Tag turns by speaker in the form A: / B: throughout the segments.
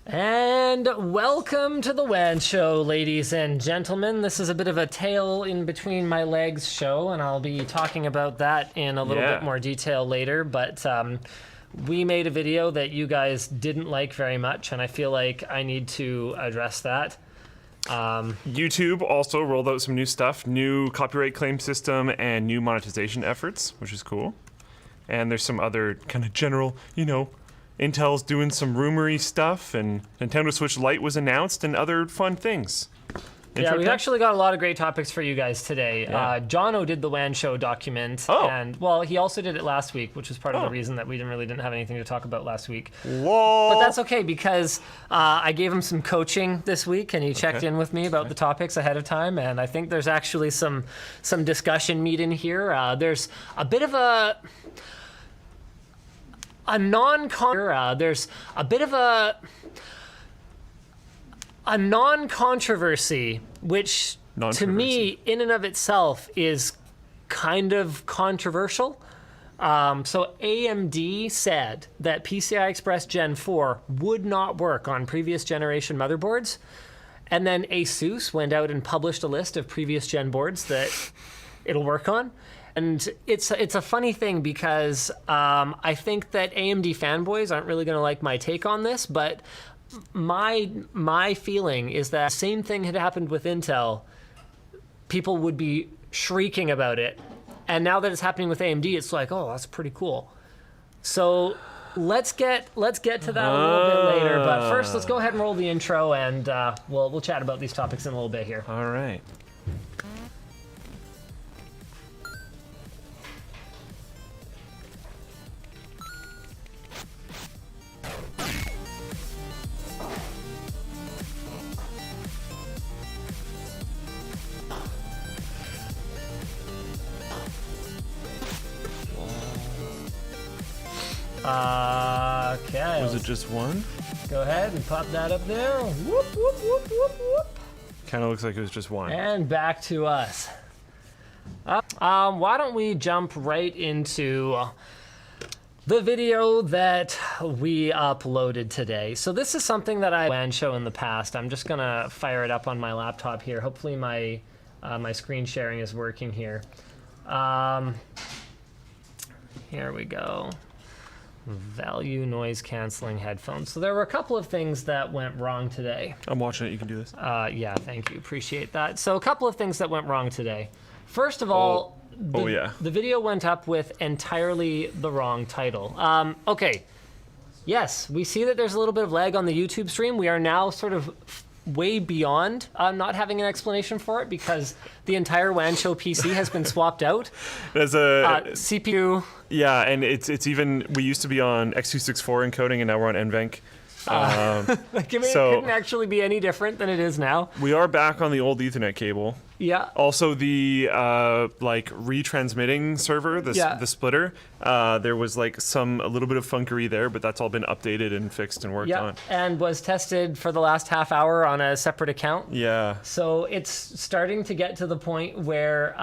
A: And welcome to the WAN show, ladies and gentlemen. This is a bit of a tail in between my legs show, and I'll be talking about that in a little bit more detail later. But we made a video that you guys didn't like very much, and I feel like I need to address that.
B: YouTube also rolled out some new stuff, new copyright claim system and new monetization efforts, which is cool. And there's some other kind of general, Intel's doing some rumory stuff, and Nintendo Switch Lite was announced, and other fun things.
A: Yeah, we've actually got a lot of great topics for you guys today.
B: Yeah.
A: Jono did the WAN show document, and well, he also did it last week, which was part of the reason that we didn't have anything to talk about last week.
B: Whoa!
A: But that's okay, because I gave him some coaching this week, and he checked in with me about the topics ahead of time, and I think there's actually some discussion meat in here. There's a bit of a non-controversy, which to me, in and of itself, is kind of controversial. So AMD said that PCI Express Gen 4 would not work on previous generation motherboards, and then ASUS went out and published a list of previous gen boards that it'll work on. And it's a funny thing because I think that AMD fanboys aren't really going to like my take on this, but my feeling is that the same thing had happened with Intel, people would be shrieking about it. And now that it's happening with AMD, it's like, oh, that's pretty cool. So let's get to that a little bit later. But first, let's go ahead and roll the intro, and we'll chat about these topics in a little bit here.
B: All right.
A: Okay.
B: Was it just one?
A: Go ahead and pop that up there. Whoop, whoop, whoop, whoop, whoop.
B: Kind of looks like it was just one.
A: And back to us. Why don't we jump right into the video that we uploaded today. So this is something that I WAN show in the past. I'm just gonna fire it up on my laptop here. Hopefully my my screen sharing is working here. Here we go. Value noise canceling headphones. So there were a couple of things that went wrong today.
B: I'm watching it. You can do this.
A: Yeah, thank you. Appreciate that. So a couple of things that went wrong today. First of all, the video went up with entirely the wrong title. Okay. Yes, we see that there's a little bit of lag on the YouTube stream. We are now sort of way beyond not having an explanation for it because the entire WAN show PC has been swapped out.
B: There's a
A: CPU.
B: Yeah, and it's even, we used to be on x264 encoding, and now we're on NVENC.
A: It couldn't actually be any different than it is now.
B: We are back on the old Ethernet cable.
A: Yeah.
B: Also, the retransmitting server, the splitter, there was a little bit of funkery there, but that's all been updated and fixed and worked on.
A: And was tested for the last half hour on a separate account.
B: Yeah.
A: So it's starting to get to the point where,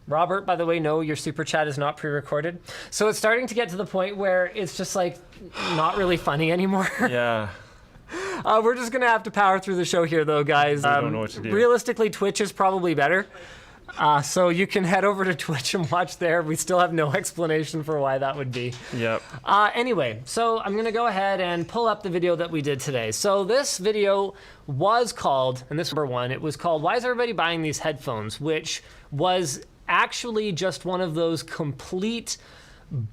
A: Robert, by the way, no, your super chat is not pre-recorded. So it's starting to get to the point where it's just not really funny anymore.
B: Yeah.
A: We're just gonna have to power through the show here, though, guys.
B: I don't know what to do.
A: Realistically, Twitch is probably better. So you can head over to Twitch and watch there. We still have no explanation for why that would be.
B: Yep.
A: Anyway, so I'm gonna go ahead and pull up the video that we did today. So this video was called, and this number one, it was called "Why is everybody buying these headphones?" Which was actually just one of those complete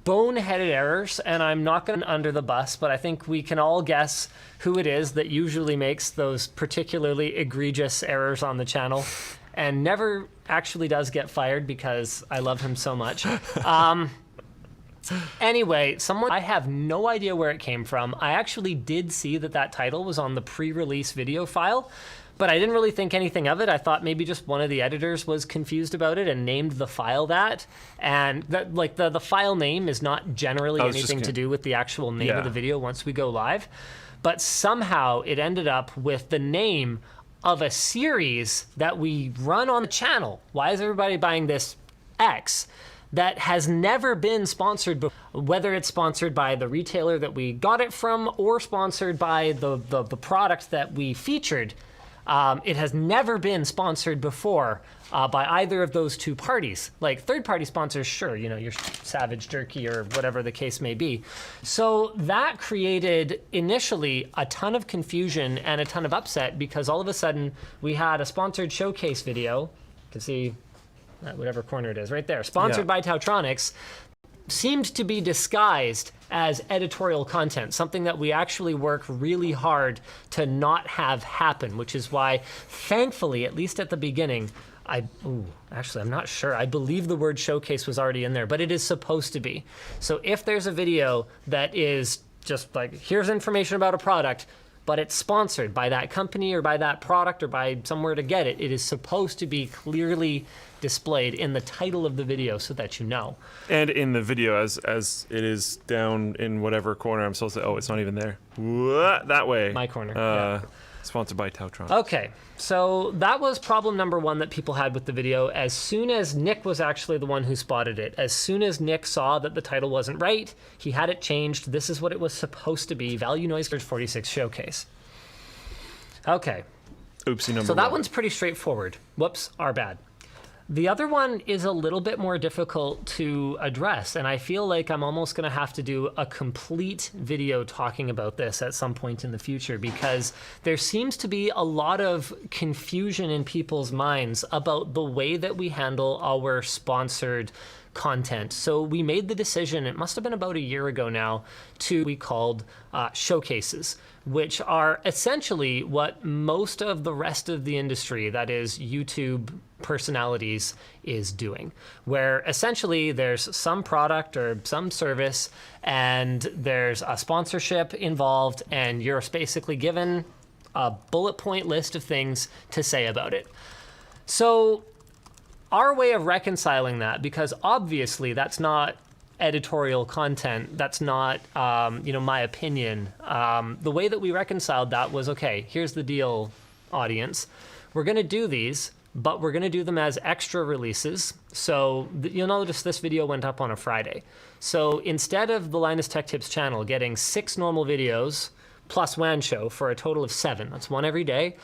A: boneheaded errors, and I'm not going under the bus, but I think we can all guess who it is that usually makes those particularly egregious errors on the channel and never actually does get fired because I love him so much. Anyway, I have no idea where it came from. I actually did see that title was on the pre-release video file, but I didn't really think anything of it. I thought maybe just one of the editors was confused about it and named the file that. And that, the file name is not generally anything to do with the actual name of the video once we go live. But somehow it ended up with the name of a series that we run on the channel. Why is everybody buying this X? that has never been sponsored before, whether it's sponsored by the retailer that we got it from or sponsored by the product that we featured. It has never been sponsored before by either of those two parties. Like third-party sponsors, sure, you know, your Savage Jerky or whatever the case may be. So that created initially a ton of confusion and a ton of upset because all of a sudden we had a sponsored showcase video. You can see whatever corner it is right there, sponsored by Tautronics, seemed to be disguised as editorial content, something that we actually work really hard to not have happen, which is why, thankfully, at least at the beginning, actually, I'm not sure. I believe the word showcase was already in there, but it is supposed to be. So if there's a video that is just like, here's information about a product, but it's sponsored by that company or by that product or by somewhere to get it, it is supposed to be clearly displayed in the title of the video so that you know.
B: And in the video, as it is down in whatever corner, I'm supposed to, it's not even there. That way.
A: My corner,
B: Sponsored by Tautron.
A: Okay, so that was problem number one that people had with the video. As soon as Nick was actually the one who spotted it, as soon as Nick saw that the title wasn't right, he had it changed. This is what it was supposed to be, Value Noise 46 Showcase. Okay.
B: Oopsie number one.
A: So that one's pretty straightforward. Whoops, our bad. The other one is a little bit more difficult to address, and I feel like I'm almost going to have to do a complete video talking about this at some point in the future because there seems to be a lot of confusion in people's minds about the way that we handle our sponsored content. So we made the decision, it must have been about a year ago now, to we called showcases, which are essentially what most of the rest of the industry, that is YouTube personalities, is doing, where essentially there's some product or some service and there's a sponsorship involved and you're basically given a bullet point list of things to say about it. So our way of reconciling that, because obviously that's not editorial content, that's not my opinion, the way that we reconciled that was, okay, here's the deal, audience. We're going to do these, but we're going to do them as extra releases. So you'll notice this video went up on a Friday. So instead of the Linus Tech Tips channel getting 6 normal videos plus WAN show for a total of 7, that's one every day,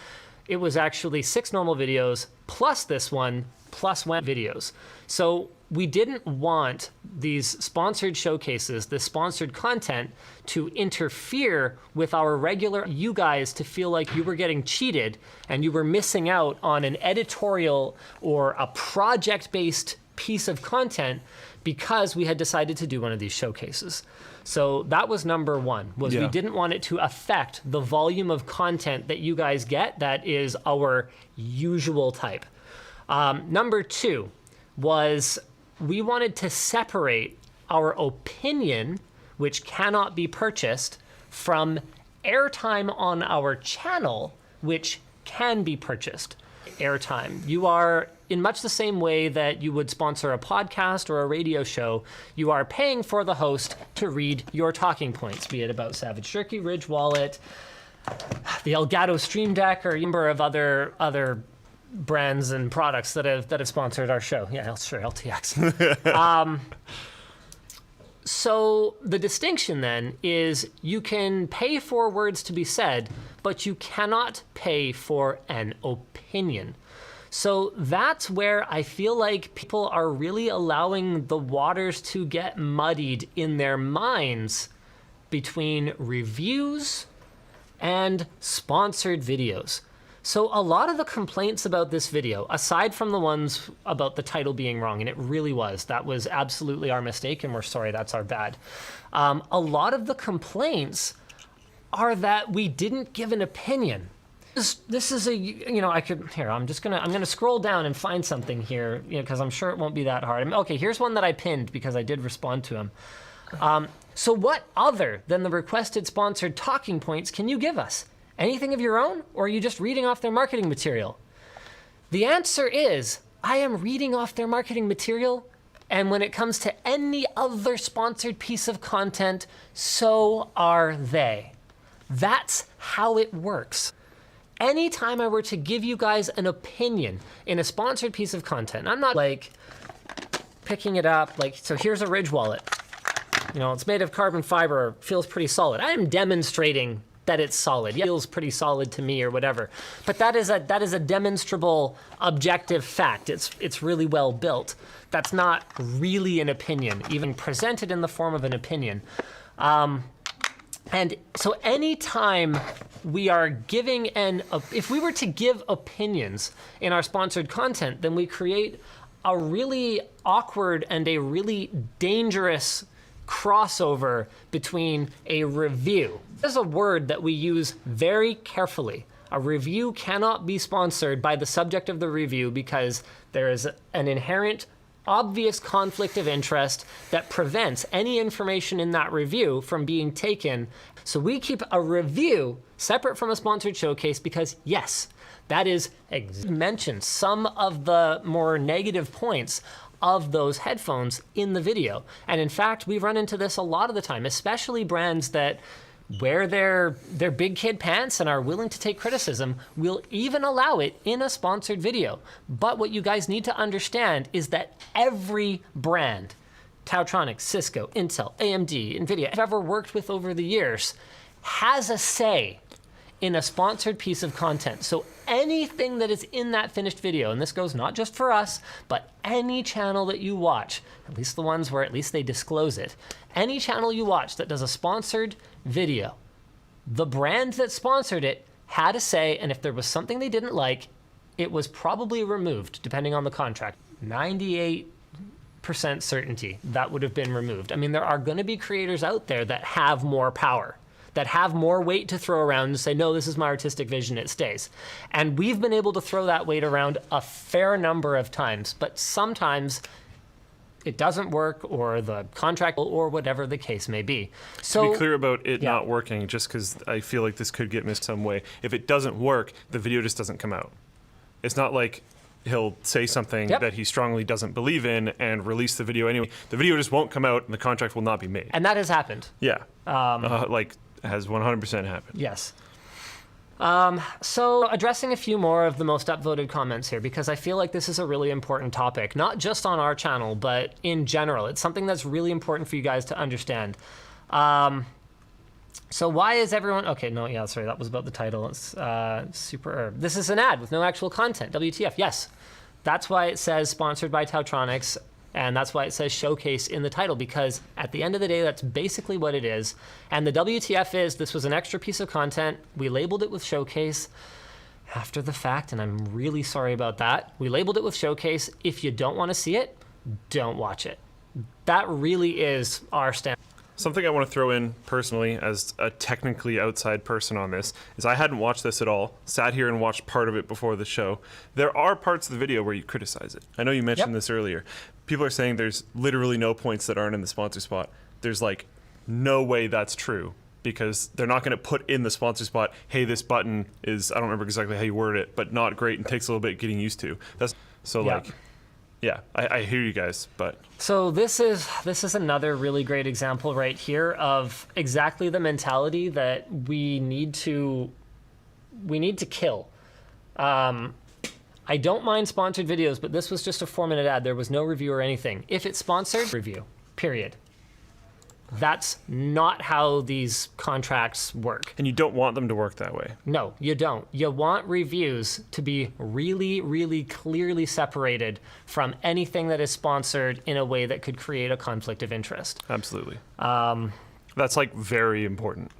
A: it was actually 6 normal videos plus this one plus WAN videos. So we didn't want these sponsored showcases, this sponsored content, to interfere with our regular, you guys to feel like you were getting cheated and you were missing out on an editorial or a project-based piece of content because we had decided to do one of these showcases. So that was number one, was we didn't want it to affect the volume of content that you guys get that is our usual type. Number two was we wanted to separate our opinion, which cannot be purchased, from airtime on our channel, which can be purchased. Airtime. You are, in much the same way that you would sponsor a podcast or a radio show, you are paying for the host to read your talking points, be it about Savage Jerky, Ridge Wallet, the Elgato Stream Deck, or a number of other brands and products that have sponsored our show. Yeah, sure, LTX. So the distinction then is you can pay for words to be said, but you cannot pay for an opinion. So that's where I feel like people are really allowing the waters to get muddied in their minds between reviews and sponsored videos. So a lot of the complaints about this video, aside from the ones about the title being wrong, and it really was, that was absolutely our mistake, and we're sorry, that's our bad. A lot of the complaints are that we didn't give an opinion. This is I'm gonna scroll down and find something here, because I'm sure it won't be that hard. Okay, here's one that I pinned because I did respond to him. So what other than the requested sponsored talking points can you give us? Anything of your own, or are you just reading off their marketing material? The answer is, I am reading off their marketing material, and when it comes to any other sponsored piece of content, so are they. That's how it works. Anytime I were to give you guys an opinion in a sponsored piece of content, I'm not like picking it up, like, so here's a Ridge wallet. You know, it's made of carbon fiber, feels pretty solid. I am demonstrating that it's solid. Yeah, it feels pretty solid to me or whatever. But that is a demonstrable objective fact. It's really well built. That's not really an opinion, even presented in the form of an opinion. And so anytime we are giving if we were to give opinions in our sponsored content, then we create a really awkward and a really dangerous crossover between a review. This is a word that we use very carefully. A review cannot be sponsored by the subject of the review because there is an inherent obvious conflict of interest that prevents any information in that review from being taken. So we keep a review separate from a sponsored showcase because, yes, that is mentioned some of the more negative points of those headphones in the video. And in fact, we run into this a lot of the time, especially brands that wear their big kid pants and are willing to take criticism will even allow it in a sponsored video. But what you guys need to understand is that every brand, Tautronic, Cisco, Intel, AMD, NVIDIA, I've ever worked with over the years, has a say in a sponsored piece of content. So anything that is in that finished video, and this goes not just for us, but any channel that you watch, at least the ones where at least they disclose it, any channel you watch that does a sponsored video, the brand that sponsored it had a say, and if there was something they didn't like, it was probably removed, depending on the contract. 98% certainty that would have been removed. I mean, there are going to be creators out there that have more power, that have more weight to throw around and say, no, this is my artistic vision, it stays. And we've been able to throw that weight around a fair number of times, but sometimes it doesn't work, or the contract, or whatever the case may be. So
B: to be clear about it not working, just because I feel like this could get missed some way, if it doesn't work, the video just doesn't come out. It's not like he'll say something that he strongly doesn't believe in and release the video anyway. The video just won't come out and the contract will not be made.
A: And that has happened.
B: Yeah. Has 100% happened.
A: Yes. So addressing a few more of the most upvoted comments here, because I feel like this is a really important topic, not just on our channel, but in general. It's something that's really important for you guys to understand. So why is everyone... Okay, no, yeah, sorry, that was about the title. It's this is an ad with no actual content. WTF, yes. That's why it says sponsored by Tautronics, and that's why it says showcase in the title, because at the end of the day, that's basically what it is. And the WTF is, this was an extra piece of content. We labeled it with showcase after the fact, and I'm really sorry about that. We labeled it with showcase. If you don't want to see it, don't watch it. That really is our stand.
B: Something I want to throw in personally as a technically outside person on this is I hadn't watched this at all, sat here and watched part of it before the show. There are parts of the video where you criticize it. I know you mentioned this earlier. People are saying there's literally no points that aren't in the sponsor spot. There's like no way that's true, because they're not going to put in the sponsor spot, hey, this button is, I don't remember exactly how you worded it, but not great and takes a little bit getting used to. That's so Yeah, I hear you guys, but...
A: So this is another really great example right here of exactly the mentality that we need to kill. I don't mind sponsored videos, but this was just a 4-minute ad. There was no review or anything. If it's sponsored, review, period. That's not how these contracts work.
B: And you don't want them to work that way.
A: No, you don't. You want reviews to be really, really clearly separated from anything that is sponsored in a way that could create a conflict of interest.
B: Absolutely. That's like very important.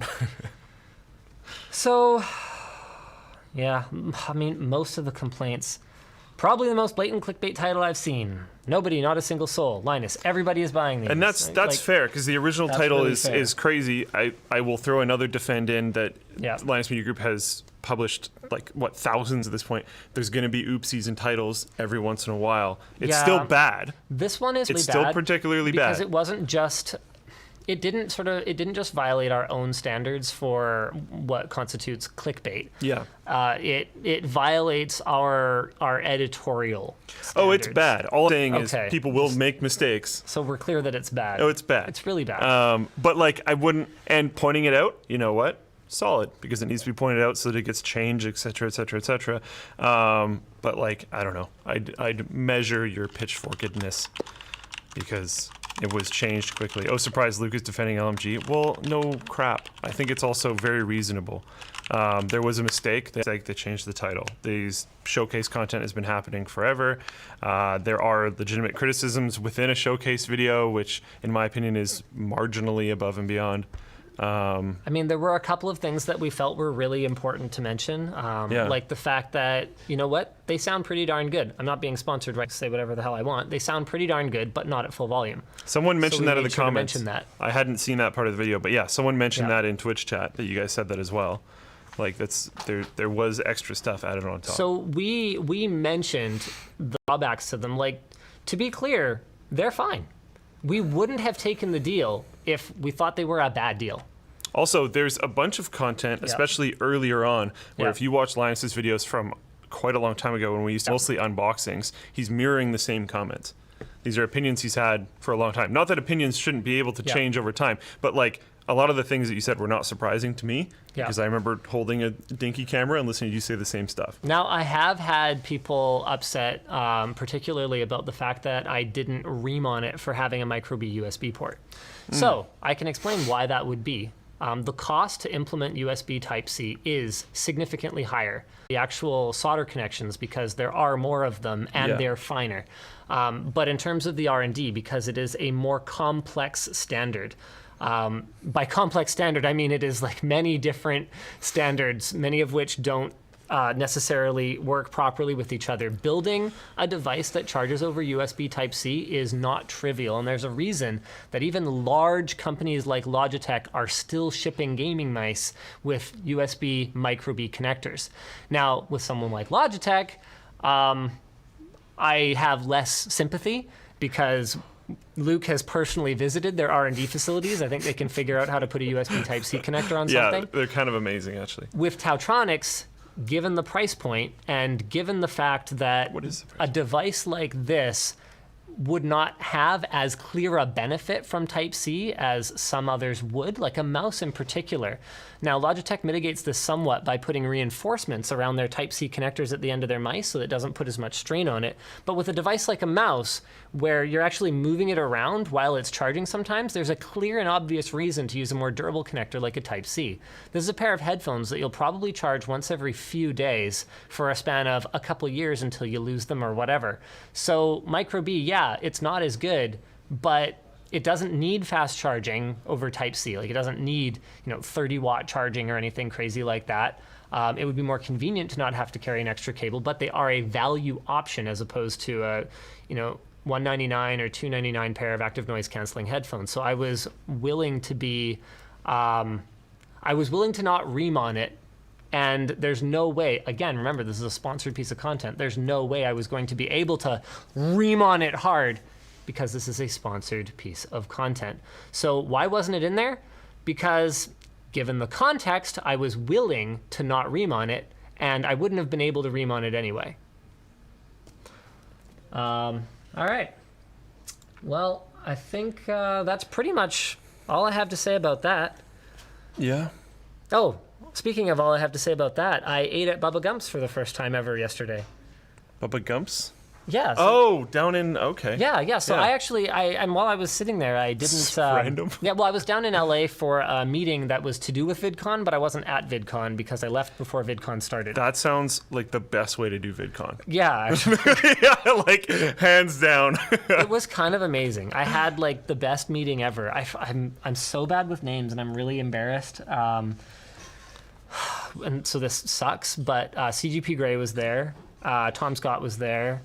A: So, yeah, I mean, most of the complaints, probably the most blatant clickbait title I've seen. Nobody, not a single soul. Linus, everybody is buying these.
B: And that's like, fair, because the original title really is crazy. I will throw another defend in that Linus Media Group has published, like, what, thousands at this point. There's going to be oopsies in titles every once in a while. It's still bad.
A: This one is really bad.
B: It's still particularly bad.
A: Because it wasn't just... It didn't just violate our own standards for what constitutes clickbait.
B: Yeah.
A: It violates our editorial standards.
B: Oh, it's bad. All I'm saying is people will make mistakes.
A: So we're clear that it's bad.
B: Oh, it's bad.
A: It's really bad.
B: But like I wouldn't, and pointing it out, you know what? Solid, because it needs to be pointed out so that it gets changed, et cetera, et cetera, et cetera. But like, I don't know. I'd measure your pitchforkedness because it was changed quickly. Oh, surprise, Luke is defending LMG. Well, no crap. I think it's also very reasonable. There was a mistake. They changed the title. These showcase content has been happening forever. There are legitimate criticisms within a showcase video, which in my opinion is marginally above and beyond.
A: I mean, there were a couple of things that we felt were really important to mention, like the fact that, you know what, they sound pretty darn good. I'm not being sponsored, right, to say whatever the hell I want. They sound pretty darn good, but not at full volume.
B: Someone mentioned that in the
A: sure
B: comments.
A: To mention that.
B: I hadn't seen that part of the video, but yeah, someone mentioned that in Twitch chat, that you guys said that as well. Like there was extra stuff added on top.
A: So we mentioned the drawbacks to them. Like, to be clear, they're fine. We wouldn't have taken the deal if we thought they were a bad deal.
B: Also, there's a bunch of content, especially earlier on, where if you watch Linus's videos from quite a long time ago when we used to mostly unboxings, he's mirroring the same comments. These are opinions he's had for a long time. Not that opinions shouldn't be able to change over time, but like a lot of the things that you said were not surprising to me because I remember holding a dinky camera and listening to you say the same stuff.
A: Now, I have had people upset, particularly about the fact that I didn't remon it for having a micro B USB port. So I can explain why that would be. The cost to implement USB Type-C is significantly higher. The actual solder connections, because there are more of them and they're finer. But in terms of the R&D, because it is a more complex standard, by complex standard, I mean it is like many different standards, many of which don't necessarily work properly with each other. Building a device that charges over USB Type-C is not trivial, and there's a reason that even large companies like Logitech are still shipping gaming mice with USB micro B connectors. Now, with someone like Logitech, I have less sympathy because Luke has personally visited their R&D facilities. I think they can figure out how to put a USB Type-C connector on something.
B: Yeah, they're kind of amazing, actually.
A: With Tautronics, given the price point and given the fact that a device like this would not have as clear a benefit from Type-C as some others would, like a mouse in particular. Now, Logitech mitigates this somewhat by putting reinforcements around their Type-C connectors at the end of their mice so that it doesn't put as much strain on it. But with a device like a mouse, where you're actually moving it around while it's charging sometimes, there's a clear and obvious reason to use a more durable connector like a Type-C. This is a pair of headphones that you'll probably charge once every few days for a span of a couple years until you lose them or whatever. So micro B, yeah, it's not as good, but it doesn't need fast charging over Type-C. Like, it doesn't need, 30-watt charging or anything crazy like that. It would be more convenient to not have to carry an extra cable, but they are a value option as opposed to a, $199 or $299 pair of active noise canceling headphones. So I was willing to be, I was willing to not remon it. And there's no way, again, remember, this is a sponsored piece of content. There's no way I was going to be able to remon it hard because this is a sponsored piece of content. So why wasn't it in there? Because given the context, I was willing to not remon it, and I wouldn't have been able to remon it anyway. All right. Well, I think that's pretty much all I have to say about that.
B: Yeah.
A: Oh, speaking of all I have to say about that, I ate at Bubba Gump's for the first time ever yesterday.
B: Bubba Gump's?
A: Yeah.
B: So, down in, okay.
A: Yeah. So I actually, and while I was sitting there, I didn't...
B: random.
A: Yeah, well, I was down in LA for a meeting that was to do with VidCon, but I wasn't at VidCon because I left before VidCon started.
B: That sounds like the best way to do VidCon.
A: Yeah, actually.
B: Yeah, like, hands down.
A: It was kind of amazing. I had, like, the best meeting ever. I'm so bad with names, and I'm really embarrassed. And so this sucks, but CGP Grey was there. Tom Scott was there.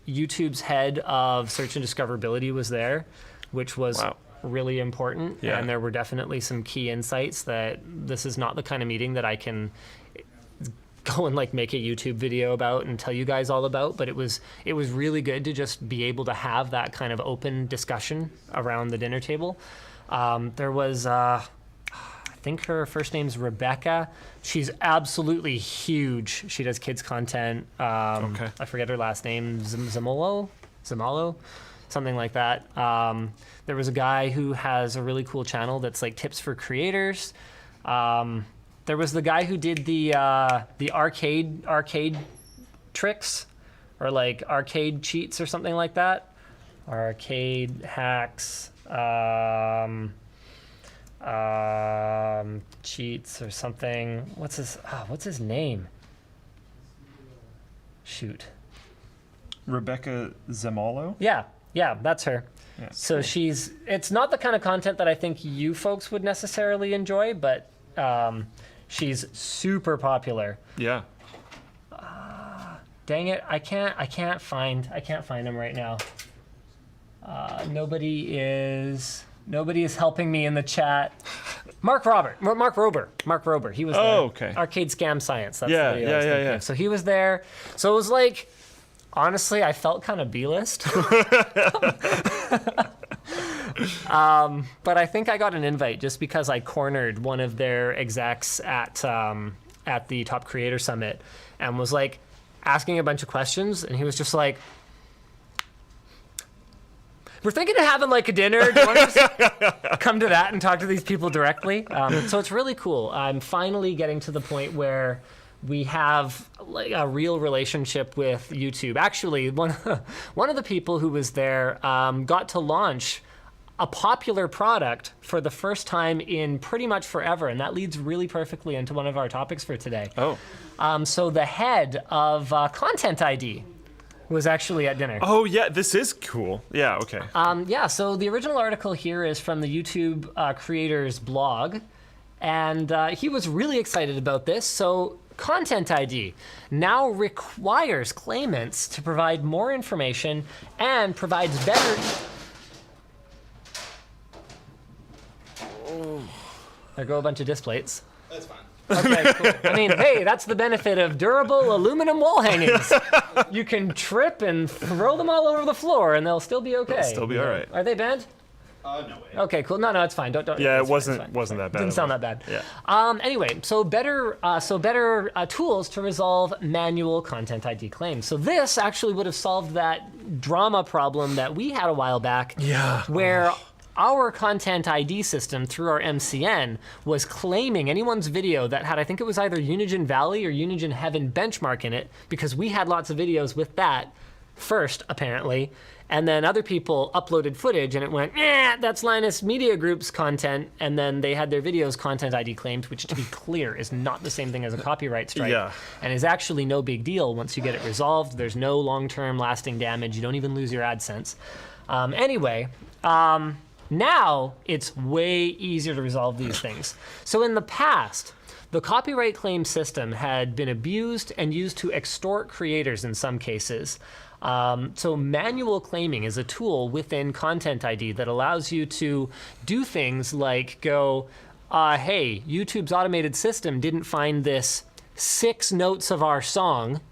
A: YouTube's head of search and discoverability was there, which was really important.
B: Yeah.
A: And there were definitely some key insights that this is not the kind of meeting that I can go and like make a YouTube video about and tell you guys all about. But it was really good to just be able to have that kind of open discussion around the dinner table. There was, I think her first name's Rebecca. She's absolutely huge. She does kids content. I forget her last name. Zamolo, something like that. There was a guy who has a really cool channel that's like tips for creators. There was the guy who did the arcade tricks or like arcade cheats or something like that. Arcade hacks, cheats or something. What's his name? Shoot.
B: Rebecca Zamalo?
A: Yeah, that's her.
B: Yeah,
A: so cool. It's not the kind of content that I think you folks would necessarily enjoy, but she's super popular.
B: Yeah.
A: Dang it, I can't find him right now. Nobody is helping me in the chat. Mark Rober. He was there.
B: Oh, okay.
A: Arcade Scam Science. That's
B: Yeah,
A: the video I was thinking of. So he was there. So it was like, honestly, I felt kind of B-list. But I think I got an invite just because I cornered one of their execs at the Top Creator Summit and was like asking a bunch of questions, and he was just like, we're thinking of having like a dinner. Do you want to just come to that and talk to these people directly? So it's really cool. I'm finally getting to the point where we have like a real relationship with YouTube. Actually, one of the people who was there got to launch a popular product for the first time in pretty much forever, and that leads really perfectly into one of our topics for today.
B: Oh.
A: So the head of Content ID was actually at dinner.
B: Oh, yeah, this is cool. Yeah, okay.
A: So the original article here is from the YouTube creator's blog, and he was really excited about this. So Content ID now requires claimants to provide more information and provides better... There go a bunch of displays.
C: That's fine.
A: Okay, cool. I mean, hey, that's the benefit of durable aluminum wall hangings. You can trip and throw them all over the floor, and they'll still be okay.
B: They'll still be all right.
A: Are they banned?
C: No way.
A: Okay, cool. No, it's fine. Don't.
B: Yeah,
A: it's
B: it wasn't
A: fine.
B: that bad.
A: Didn't sound that bad.
B: Yeah.
A: Anyway, so better tools to resolve manual Content ID claims. So this actually would have solved that drama problem that we had a while back.
B: Yeah.
A: Where our Content ID system through our MCN was claiming anyone's video that had, I think it was either Unigine Valley or Unigine Heaven benchmark in it, because we had lots of videos with that first, apparently. And then other people uploaded footage and it went, that's Linus Media Group's content. And then they had their videos Content ID claimed, which, to be clear, is not the same thing as a copyright strike.
B: Yeah.
A: And is actually no big deal once you get it resolved. There's no long-term lasting damage. You don't even lose your AdSense. Now it's way easier to resolve these things. So in the past, the copyright claim system had been abused and used to extort creators in some cases. So manual claiming is a tool within Content ID that allows you to do things like go, hey, YouTube's automated system didn't find this 6 notes of our song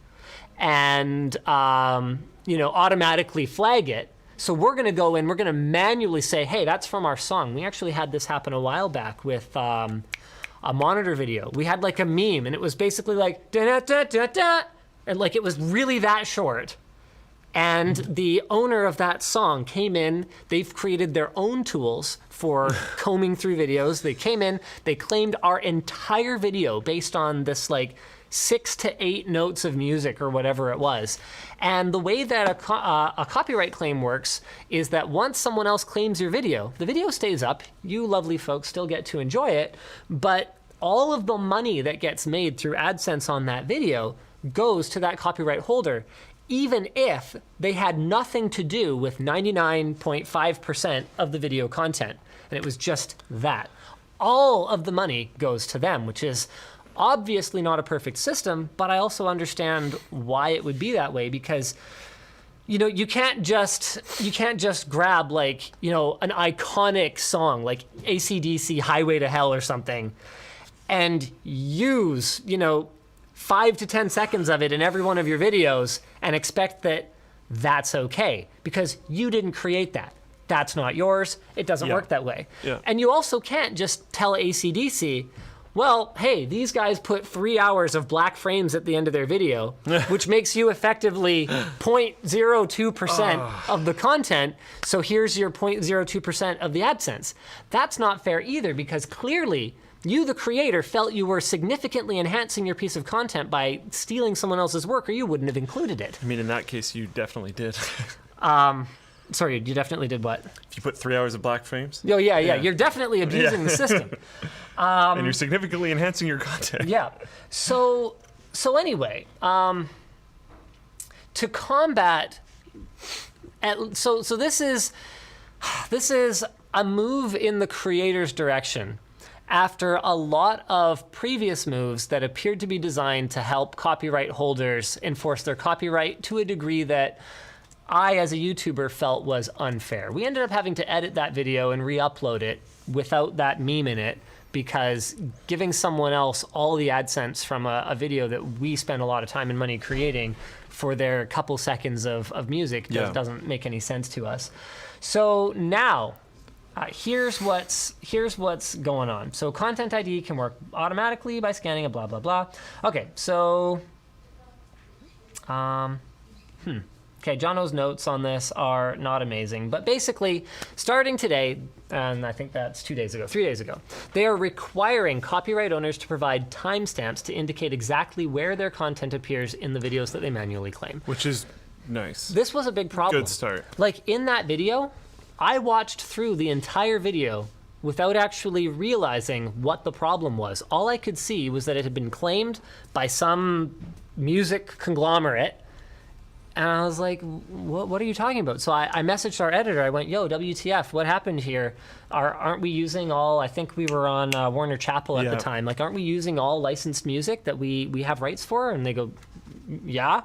A: and automatically flag it. So we're going to go in, we're going to manually say, hey, that's from our song. We actually had this happen a while back with a monitor video. We had like a meme, and it was basically like, da-da-da-da-da, and like it was really that short. And the owner of that song came in, they've created their own tools for combing through videos. They came in, they claimed our entire video based on this like 6 to 8 notes of music or whatever it was. And the way that a copyright claim works is that once someone else claims your video, the video stays up, you lovely folks still get to enjoy it, but all of the money that gets made through AdSense on that video goes to that copyright holder, even if they had nothing to do with 99.5% of the video content. And it was just that. All of the money goes to them, which is obviously not a perfect system, but I also understand why it would be that way, because you can't just grab like, an iconic song like AC/DC Highway to Hell or something and use, 5 to 10 seconds of it in every one of your videos and expect that that's okay, because you didn't create that. That's not yours. It doesn't work that way.
B: Yeah.
A: And you also can't just tell AC/DC, well, hey, these guys put 3 hours of black frames at the end of their video, which makes you effectively 0.02% of the content, so here's your 0.02% of the AdSense. That's not fair either, because clearly you, the creator, felt you were significantly enhancing your piece of content by stealing someone else's work, or you wouldn't have included it.
B: I mean, in that case, you definitely did.
A: Sorry, you definitely did what?
B: If you put 3 hours of black frames.
A: Oh, yeah. You're definitely abusing the system.
B: And you're significantly enhancing your content.
A: Yeah. So anyway, to combat, so this is a move in the creator's direction after a lot of previous moves that appeared to be designed to help copyright holders enforce their copyright to a degree that I, as a YouTuber, felt was unfair. We ended up having to edit that video and re-upload it without that meme in it, because giving someone else all the AdSense from a video that we spent a lot of time and money creating for their couple seconds of music doesn't make any sense to us. So now, here's what's going on. So Content ID can work automatically by scanning a blah, blah, blah. Okay, so, okay, Jono's notes on this are not amazing, but basically, starting today, and I think that's 3 days ago, they are requiring copyright owners to provide timestamps to indicate exactly where their content appears in the videos that they manually claim.
B: Which is nice.
A: This was a big problem.
B: Good start.
A: Like, in that video, I watched through the entire video without actually realizing what the problem was. All I could see was that it had been claimed by some music conglomerate. And I was like, what are you talking about? So I messaged our editor. I went, yo, WTF, what happened here? Aren't we using all, I think we were on Warner Chappell at the time. Like, aren't we using all licensed music that we have rights for? And they go, yeah.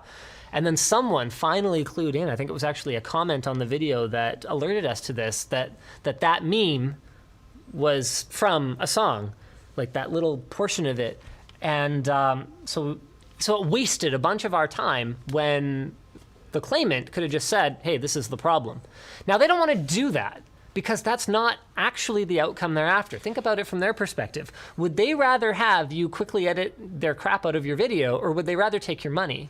A: And then someone finally clued in. I think it was actually a comment on the video that alerted us to this, that meme was from a song, like that little portion of it. And so it wasted a bunch of our time when the claimant could have just said, hey, this is the problem. Now, they don't want to do that because that's not actually the outcome they're after. Think about it from their perspective. Would they rather have you quickly edit their crap out of your video, or would they rather take your money?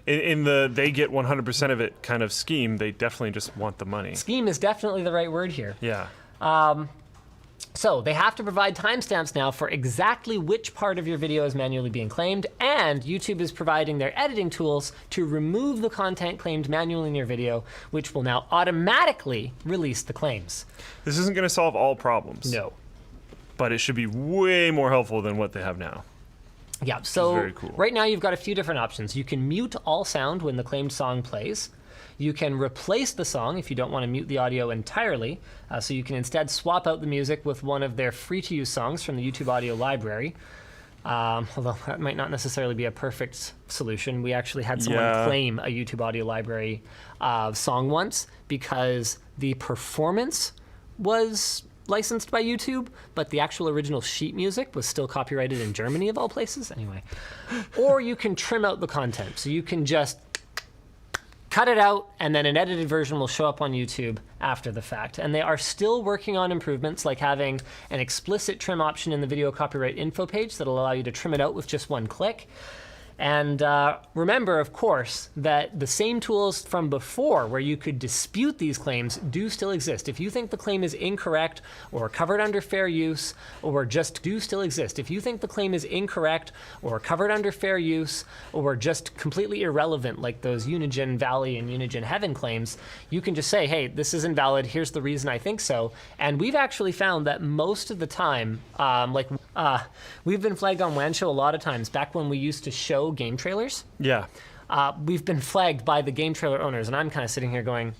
B: In the they get 100% of it kind of scheme, they definitely just want the money.
A: Scheme is definitely the right word here.
B: Yeah.
A: So they have to provide timestamps now for exactly which part of your video is manually being claimed, and YouTube is providing their editing tools to remove the content claimed manually in your video, which will now automatically release the claims.
B: This isn't going to solve all problems.
A: No.
B: But it should be way more helpful than what they have now.
A: Yeah, so
B: very cool.
A: Right now you've got a few different options. You can mute all sound when the claimed song plays. You can replace the song if you don't want to mute the audio entirely. So you can instead swap out the music with one of their free-to-use songs from the YouTube audio library. Although that might not necessarily be a perfect solution. We actually had someone claim a YouTube audio library song once because the performance was licensed by YouTube, but the actual original sheet music was still copyrighted in Germany, of all places. Anyway. Or you can trim out the content. So you can just cut it out, and then an edited version will show up on YouTube after the fact. And they are still working on improvements, like having an explicit trim option in the video copyright info page that'll allow you to trim it out with just one click. And remember, of course, that the same tools from before where you could dispute these claims do still exist. If you think the claim is incorrect or covered under fair use, or just do still exist. If you think the claim is incorrect or covered under fair use or just completely irrelevant, like those Unigen Valley and Unigen Heaven claims, you can just say, hey, this is invalid. Here's the reason I think so. And we've actually found that most of the time, we've been flagged on WAN Show a lot of times back when we used to show game trailers.
B: Yeah.
A: We've been flagged by the game trailer owners, and I'm kind of sitting here going,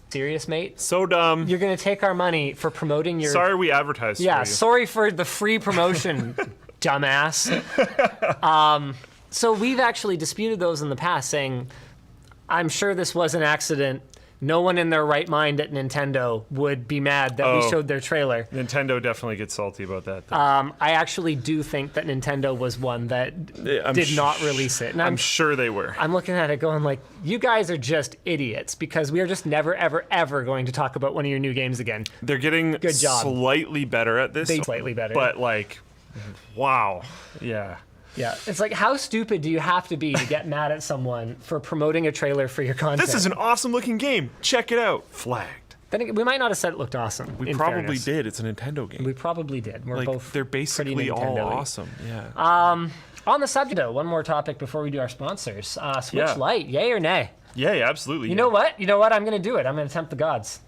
A: serious, mate?
B: So dumb.
A: You're going to take our money for promoting your...
B: Sorry we advertised for you.
A: Yeah, sorry for the free promotion, dumbass. So we've actually disputed those in the past, saying, I'm sure this was an accident. No one in their right mind at Nintendo would be mad that we showed their trailer.
B: Nintendo definitely gets salty about that, though.
A: I actually do think that Nintendo was one that did not release it. And
B: I'm sure they were.
A: I'm looking at it going like, you guys are just idiots, because we are just never, ever, ever going to talk about one of your new games again.
B: They're getting
A: Good job.
B: slightly better at this.
A: Slightly better.
B: But, like, wow. Yeah.
A: Yeah, it's like, how stupid do you have to be to get mad at someone for promoting a trailer for your content?
B: This is an awesome looking game. Check it out. Flagged.
A: Then again, we might not have said it looked awesome.
B: We
A: in
B: probably
A: fairness.
B: did. It's a Nintendo game.
A: We probably did. We're both
B: they're
A: pretty
B: basically all
A: Nintendo-y.
B: awesome. Yeah.
A: On the subject, though, one more topic before we do our sponsors. Switch
B: Yeah.
A: Lite, yay or nay?
B: Yeah, absolutely.
A: You know what? I'm going to do it. I'm going to tempt the gods.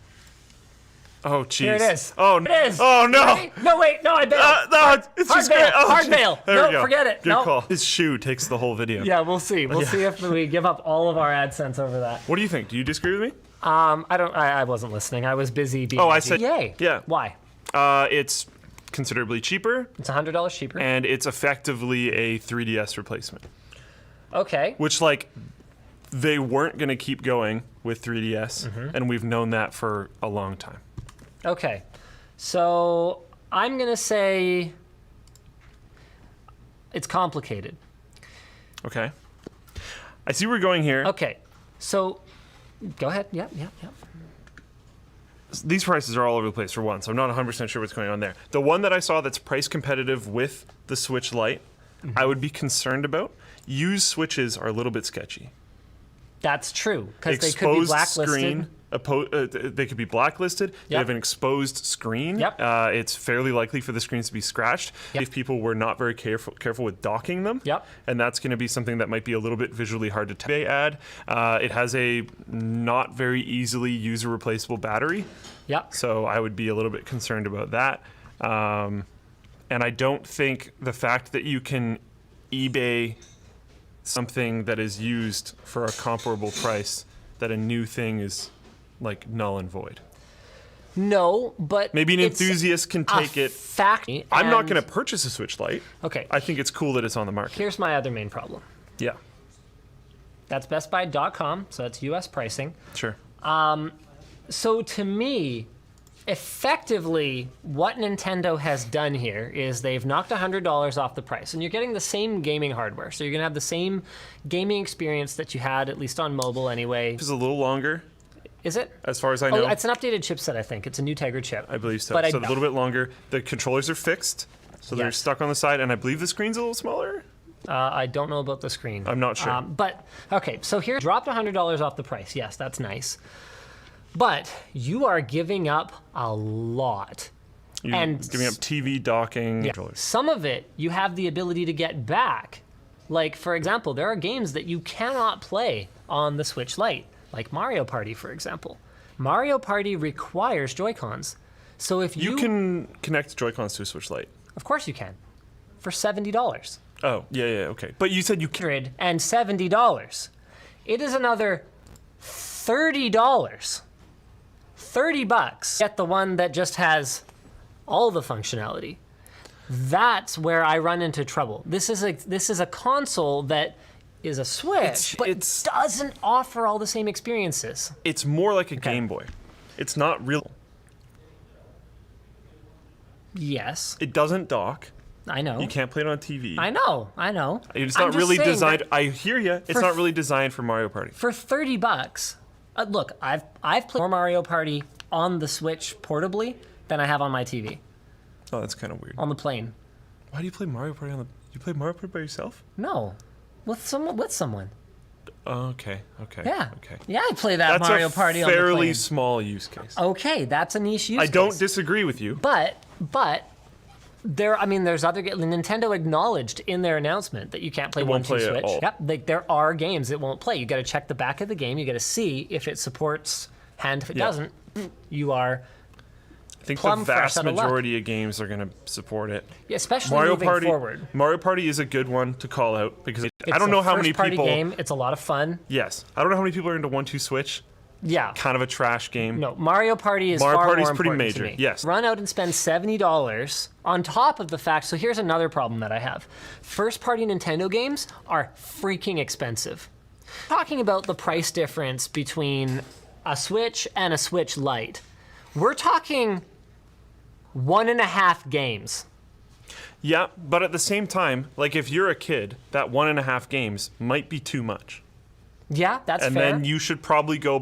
B: Oh, jeez.
A: Here it is.
B: Oh,
A: It is.
B: Oh, no.
A: Ready? No, wait. No, I bailed.
B: No, it's
A: hard
B: just
A: bail.
B: great. Oh,
A: Hard
B: geez.
A: bail.
B: There
A: No,
B: we go.
A: forget it.
B: Good
A: No.
B: call. His shoe takes the whole video.
A: Yeah, we'll see. We'll see if we give up all of our AdSense over that.
B: What do you think? Do you disagree with me?
A: I wasn't listening. I was busy being
B: Oh, I
A: busy.
B: said-
A: Yay.
B: yeah.
A: Why?
B: It's considerably cheaper,
A: It's $100 cheaper.
B: and it's effectively a 3DS replacement.
A: Okay.
B: Which, they weren't going to keep going with 3DS, and we've known that for a long time.
A: Okay. So I'm going to say it's complicated.
B: Okay. I see where we're going here.
A: Okay. So go ahead. Yeah.
B: These prices are all over the place, for one, so I'm not 100% sure what's going on there. The one that I saw that's price competitive with the Switch Lite, I would be concerned about. Used Switches are a little bit sketchy.
A: That's true, because they could be blacklisted.
B: Screen, they could be blacklisted. They
A: Yep.
B: have an exposed screen.
A: Yep.
B: It's fairly likely for the screens to be scratched
A: Yep.
B: if people were not very careful with docking them.
A: Yep.
B: And that's going to be something that might be a little bit visually hard to add. It has a not very easily user replaceable battery.
A: Yep.
B: So I would be a little bit concerned about that. And I don't think the fact that you can eBay something that is used for a comparable price, that a new thing is null and void.
A: No, but
B: Maybe an
A: it's
B: enthusiast can take
A: a
B: it.
A: fact.
B: I'm not
A: and-
B: going to purchase a Switch Lite.
A: Okay.
B: I think it's cool that it's on the market.
A: Here's my other main problem.
B: Yeah,
A: That's bestbuy.com, so that's US pricing.
B: sure.
A: So to me, effectively, what Nintendo has done here is they've knocked $100 off the price, and you're getting the same gaming hardware. So you're going to have the same gaming experience that you had, at least on mobile anyway.
B: It's a little longer,
A: Is it?
B: as far as I know.
A: Oh, it's an updated chipset, I think. It's a new Tegra chip.
B: I believe so.
A: But
B: So a little bit longer. The controllers are fixed, so they're
A: Yes.
B: stuck on the side, and I believe the screen's a little smaller.
A: I don't know about the screen.
B: I'm not sure.
A: But, okay, so here, dropped $100 off the price. Yes, that's nice. But you are giving up a lot.
B: You're
A: and
B: giving up TV docking.
A: Yeah.
B: Controllers.
A: Some of it you have the ability to get back. Like, for example, there are games that you cannot play on the Switch Lite, like Mario Party, for example. Mario Party requires Joy-Cons. So if
B: You can connect Joy-Cons to a Switch Lite.
A: Of course you can. For $70.
B: Oh, yeah, okay. But you said you can.
A: $170. It is another $30. $30. Get the one that just has all the functionality. That's where I run into trouble. This is a console that is a Switch, but it doesn't offer all the same experiences.
B: It's more like a Game Boy. It's not real.
A: Yes,
B: It doesn't dock.
A: I know.
B: You can't play it on TV.
A: I know.
B: It's
A: I'm
B: not
A: just
B: really
A: saying
B: designed.
A: that
B: I hear you. It's
A: for
B: not really designed for Mario Party.
A: for $30. Look, I've played more Mario Party on the Switch portably than I have on my TV
B: Oh, that's kind of weird.
A: on the plane.
B: Why do you play Mario Party on the? You play Mario Party by yourself?
A: No, with someone.
B: Oh, okay.
A: Yeah.
B: Okay.
A: Yeah, I play that
B: That's
A: Mario
B: a
A: Party on the
B: fairly
A: plane.
B: small use case.
A: Okay, that's a niche use
B: I don't
A: case.
B: disagree with you.
A: But there's other Nintendo acknowledged in their announcement that you can't play
B: won't
A: 1-2
B: play at
A: Switch.
B: all.
A: Yep, there are games it won't play. You got to check the back of the game. You got to see if it supports hand. If it
B: Yeah.
A: doesn't, you are
B: I think the
A: plumb fresh
B: vast
A: out of luck.
B: majority of games are going to support it.
A: especially
B: Mario
A: moving
B: Party.
A: forward.
B: Mario Party is a good one to call out because
A: It's
B: I don't know
A: a
B: how many
A: first-party
B: people.
A: game. It's a lot of fun.
B: Yes, I don't know how many people are into 1-2 Switch.
A: Yeah.
B: Kind of a trash game.
A: No, Mario Party is
B: Mario
A: far
B: Party's
A: more
B: pretty
A: important
B: major,
A: to me.
B: yes.
A: Run out and spend $70 on top of the fact. So here's another problem that I have. First-party Nintendo games are freaking expensive. Talking about the price difference between a Switch and a Switch Lite, we're talking 1.5 games.
B: Yeah, but at the same time, if you're a kid, that 1.5 games might be too much.
A: Yeah, that's
B: And
A: fair.
B: then you should probably go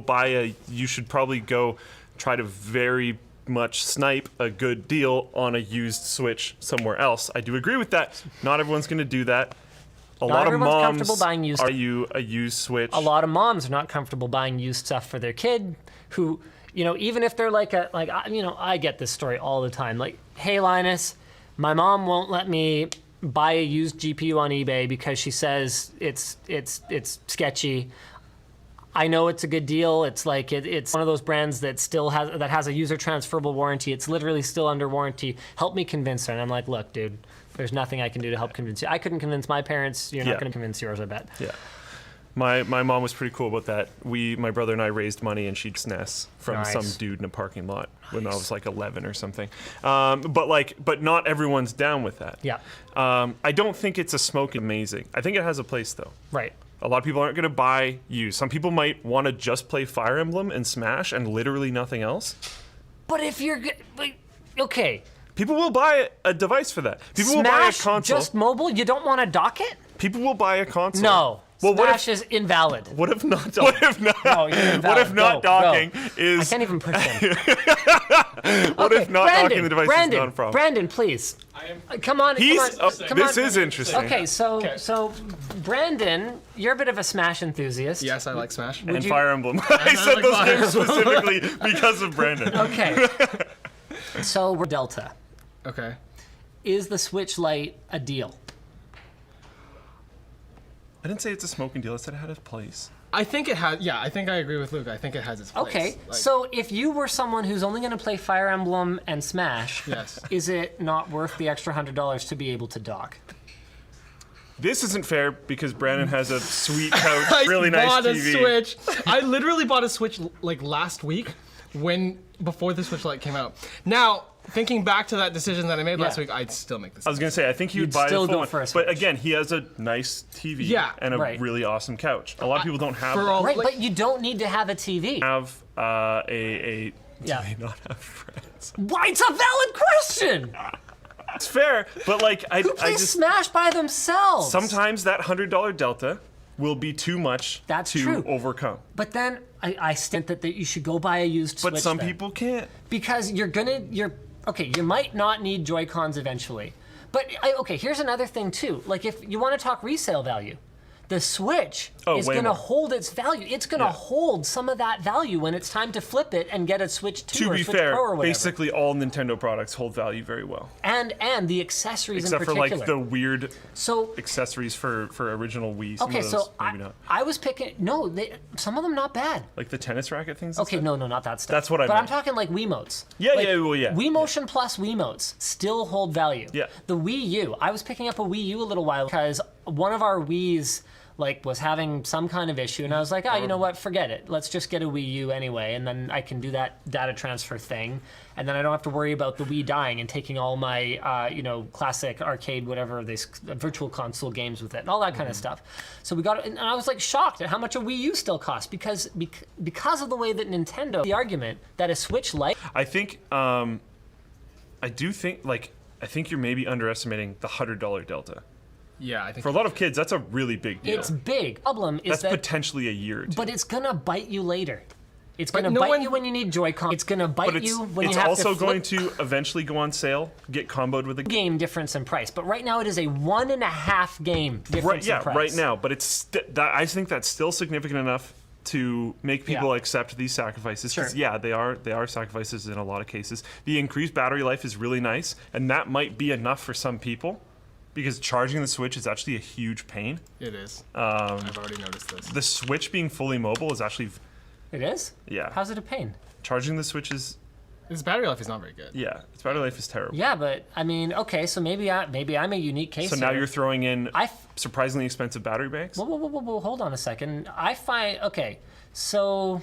B: try to very much snipe a good deal on a used Switch somewhere else. I do agree with that. Not everyone's going to do that. A lot of
A: everyone's
B: moms
A: comfortable buying used.
B: are you a used Switch.
A: A lot of moms are not comfortable buying used stuff for their kid who even if they're I get this story all the time. Like, hey, Linus, my mom won't let me buy a used GPU on eBay because she says it's sketchy. I know it's a good deal. It's like it's one of those brands that still has a user transferable warranty. It's literally still under warranty. Help me convince her. And I'm like, look, dude, there's nothing I can do to help convince you. I couldn't convince my parents. You're not going to convince yours, I bet.
B: Yeah. My mom was pretty cool about that. My brother and I raised money, and she'd SNES from some dude in a parking lot when I was like 11 or something. But not everyone's down with that.
A: Yeah.
B: I don't think it's a smoke amazing. I think it has a place though.
A: Right.
B: A lot of people aren't going to buy used. Some people might want to just play Fire Emblem and Smash and literally nothing else.
A: But if you're okay.
B: People will buy a device for that. People will buy a
A: Smash
B: console.
A: just mobile? You don't want to dock it?
B: People will buy a console.
A: No.
B: Well,
A: Smash is invalid.
B: What if not? What if not?
A: No, you're invalid.
B: What if not docking is?
A: I can't even push him.
B: What if not docking the device is not a problem?
A: Brandon, please. Come on.
B: This is interesting.
A: Okay, so Brandon, you're a bit of a Smash enthusiast.
C: Yes, I like Smash.
B: And Fire Emblem. I said
C: like
B: those
C: Fire
B: games specifically because of Brandon.
A: Okay. So we're Delta.
C: Okay.
A: Is the Switch Lite a deal?
B: I didn't say it's a smoking deal. I said it had a place.
C: I think it has. Yeah, I think I agree with Luke. I think it has its place.
A: Okay, so if you were someone who's only going to play Fire Emblem and Smash,
C: yes,
A: is it not worth the extra $100 to be able to dock?
B: This isn't fair because Brandon has a sweet couch, really nice TV.
C: I bought a Switch. I literally bought a Switch like last week before the Switch Lite came out. Now, thinking back to that decision that I made last week, I'd still make this.
B: I was gonna say, I think you'd buy
A: still
B: the full
A: go for a
B: one.
A: Switch.
B: But again, he has a nice TV and a really awesome couch. A lot of people don't have that.
A: Right, but you don't need to have a TV.
B: Have do they not have friends?
A: Why? It's a valid question.
B: It's fair, but like
A: Who plays Smash by themselves?
B: Sometimes that $100 delta will be too much to overcome.
A: But then I think that you should go buy a used Switch.
B: But some people can't.
A: Because you might not need Joy-Cons eventually. But here's another thing too. Like if you want to talk resale value, the Switch is going to hold its value. It's going to hold some of that value when it's time to flip it and get a Switch 2 or Switch Pro or whatever.
B: Basically all Nintendo products hold value very well.
A: And the accessories
B: Except
A: in particular.
B: Except for like the weird accessories for original Wii. Some of those, maybe not.
A: I was picking, some of them not bad.
B: Like the tennis racket things?
A: Okay, no, not that stuff.
B: That's what I meant.
A: But I'm talking like Wiimotes.
B: Yeah.
A: Wii Motion Plus Wiimotes still hold value.
B: Yeah.
A: The Wii U, I was picking up a Wii U a little while because one of our Wiis was having some kind of issue, and I was like, you know what, forget it. Let's just get a Wii U anyway, and then I can do that data transfer thing, and then I don't have to worry about the Wii dying and taking all my, classic arcade, whatever, this virtual console games with it, and all that kind of stuff. So we got it, and I was shocked at how much a Wii U still costs because of the way that Nintendo, the argument that a Switch Lite.
B: I think, I think you're maybe underestimating the $100 delta.
C: Yeah, I think
B: for a lot of kids, that's a really big deal.
A: It's big. Problem is
B: that's potentially a year or two.
A: But it's gonna bite you later. It's gonna bite you when you need Joy-Con. It's gonna bite you when you have to
B: It's also going to eventually go on sale, get comboed with a
A: game difference in price. But right now it is a 1.5 game difference in price.
B: Right now. But I think that's still significant enough to make people accept these sacrifices. Because they are sacrifices in a lot of cases. The increased battery life is really nice, and that might be enough for some people. Because charging the Switch is actually a huge pain.
C: It is. I've already noticed this.
B: The Switch being fully mobile is actually...
A: It is?
B: Yeah.
A: How's it a pain?
B: Charging the Switch is...
C: Its battery life is not very good.
B: Yeah, its battery life is terrible.
A: Yeah, but, I mean, okay, so maybe I'm a unique case
B: So now you're throwing in surprisingly expensive battery banks?
A: Whoa, hold on a second. So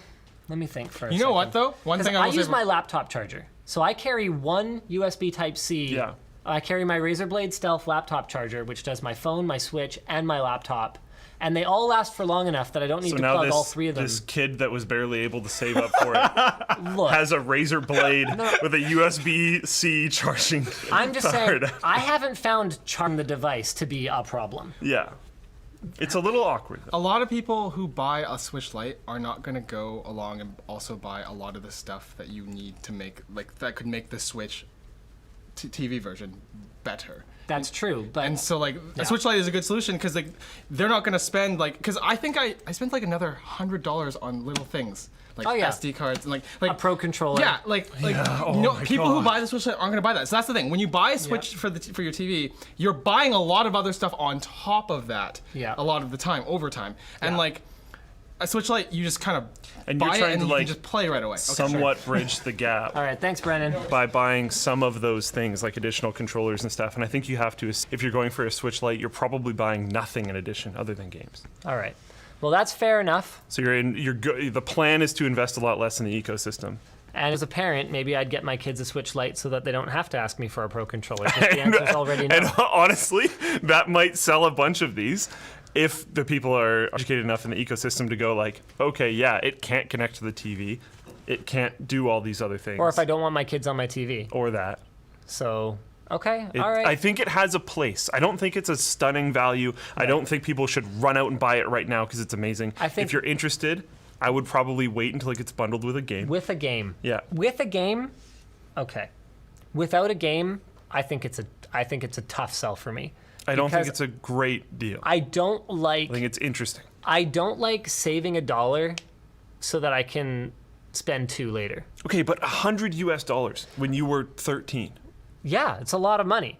A: let me think for a second.
C: You know what, though? One thing
A: I use my laptop charger. So I carry one USB Type-C.
B: Yeah.
A: I carry my Razer Blade Stealth laptop charger, which does my phone, my Switch, and my laptop. And they all last for long enough that I don't need to plug all three of them.
B: This kid that was barely able to save up for it has a Razer Blade with a USB-C charging
A: I'm just saying, I haven't found charging the device to be a problem.
B: Yeah. It's a little awkward, though.
C: A lot of people who buy a Switch Lite are not going to go along and also buy a lot of the stuff that you need to make, that could make the Switch TV version better.
A: That's true, but
C: and so a Switch Lite is a good solution because they're not going to spend because I think I spent another $100 on little things, like
A: Oh, yeah.
C: SD cards, and like
A: A Pro controller.
C: Yeah, people who buy the Switch Lite aren't gonna buy that. So that's the thing. When you buy a Switch for your TV, you're buying a lot of other stuff on top of that.
A: Yeah.
C: A lot of the time, over time, and like a Switch Lite, you just kind of
B: And
C: buy
B: you're
C: it
B: trying
C: and
B: to
C: you
B: like
C: can just play right away. Okay,
B: somewhat bridge the gap.
A: All right, thanks, Brennan.
B: By buying some of those things like additional controllers and stuff. And I think you have to, if you're going for a Switch Lite, you're probably buying nothing in addition other than games.
A: All right. Well, that's fair enough.
B: So the plan is to invest a lot less in the ecosystem.
A: And as a parent, maybe I'd get my kids a Switch Lite so that they don't have to ask me for a Pro controller. Because the answer's already no.
B: And honestly, that might sell a bunch of these if the people are educated enough in the ecosystem to go like, okay, yeah, it can't connect to the TV. It can't do all these other things.
A: Or if I don't want my kids on my TV.
B: Or that.
A: So, okay, all right.
B: I think it has a place. I don't think it's a stunning value. Right. I don't think people should run out and buy it right now because it's amazing.
A: I think
B: if you're interested, I would probably wait until it gets bundled with a game.
A: With a game.
B: Yeah.
A: With a game, okay. Without a game, I think it's a tough sell for me.
B: I don't think it's a great deal.
A: I think
B: it's interesting.
A: I don't like saving $1 so that I can spend $2 later.
B: Okay, but $100 when you were 13.
A: Yeah, it's a lot of money.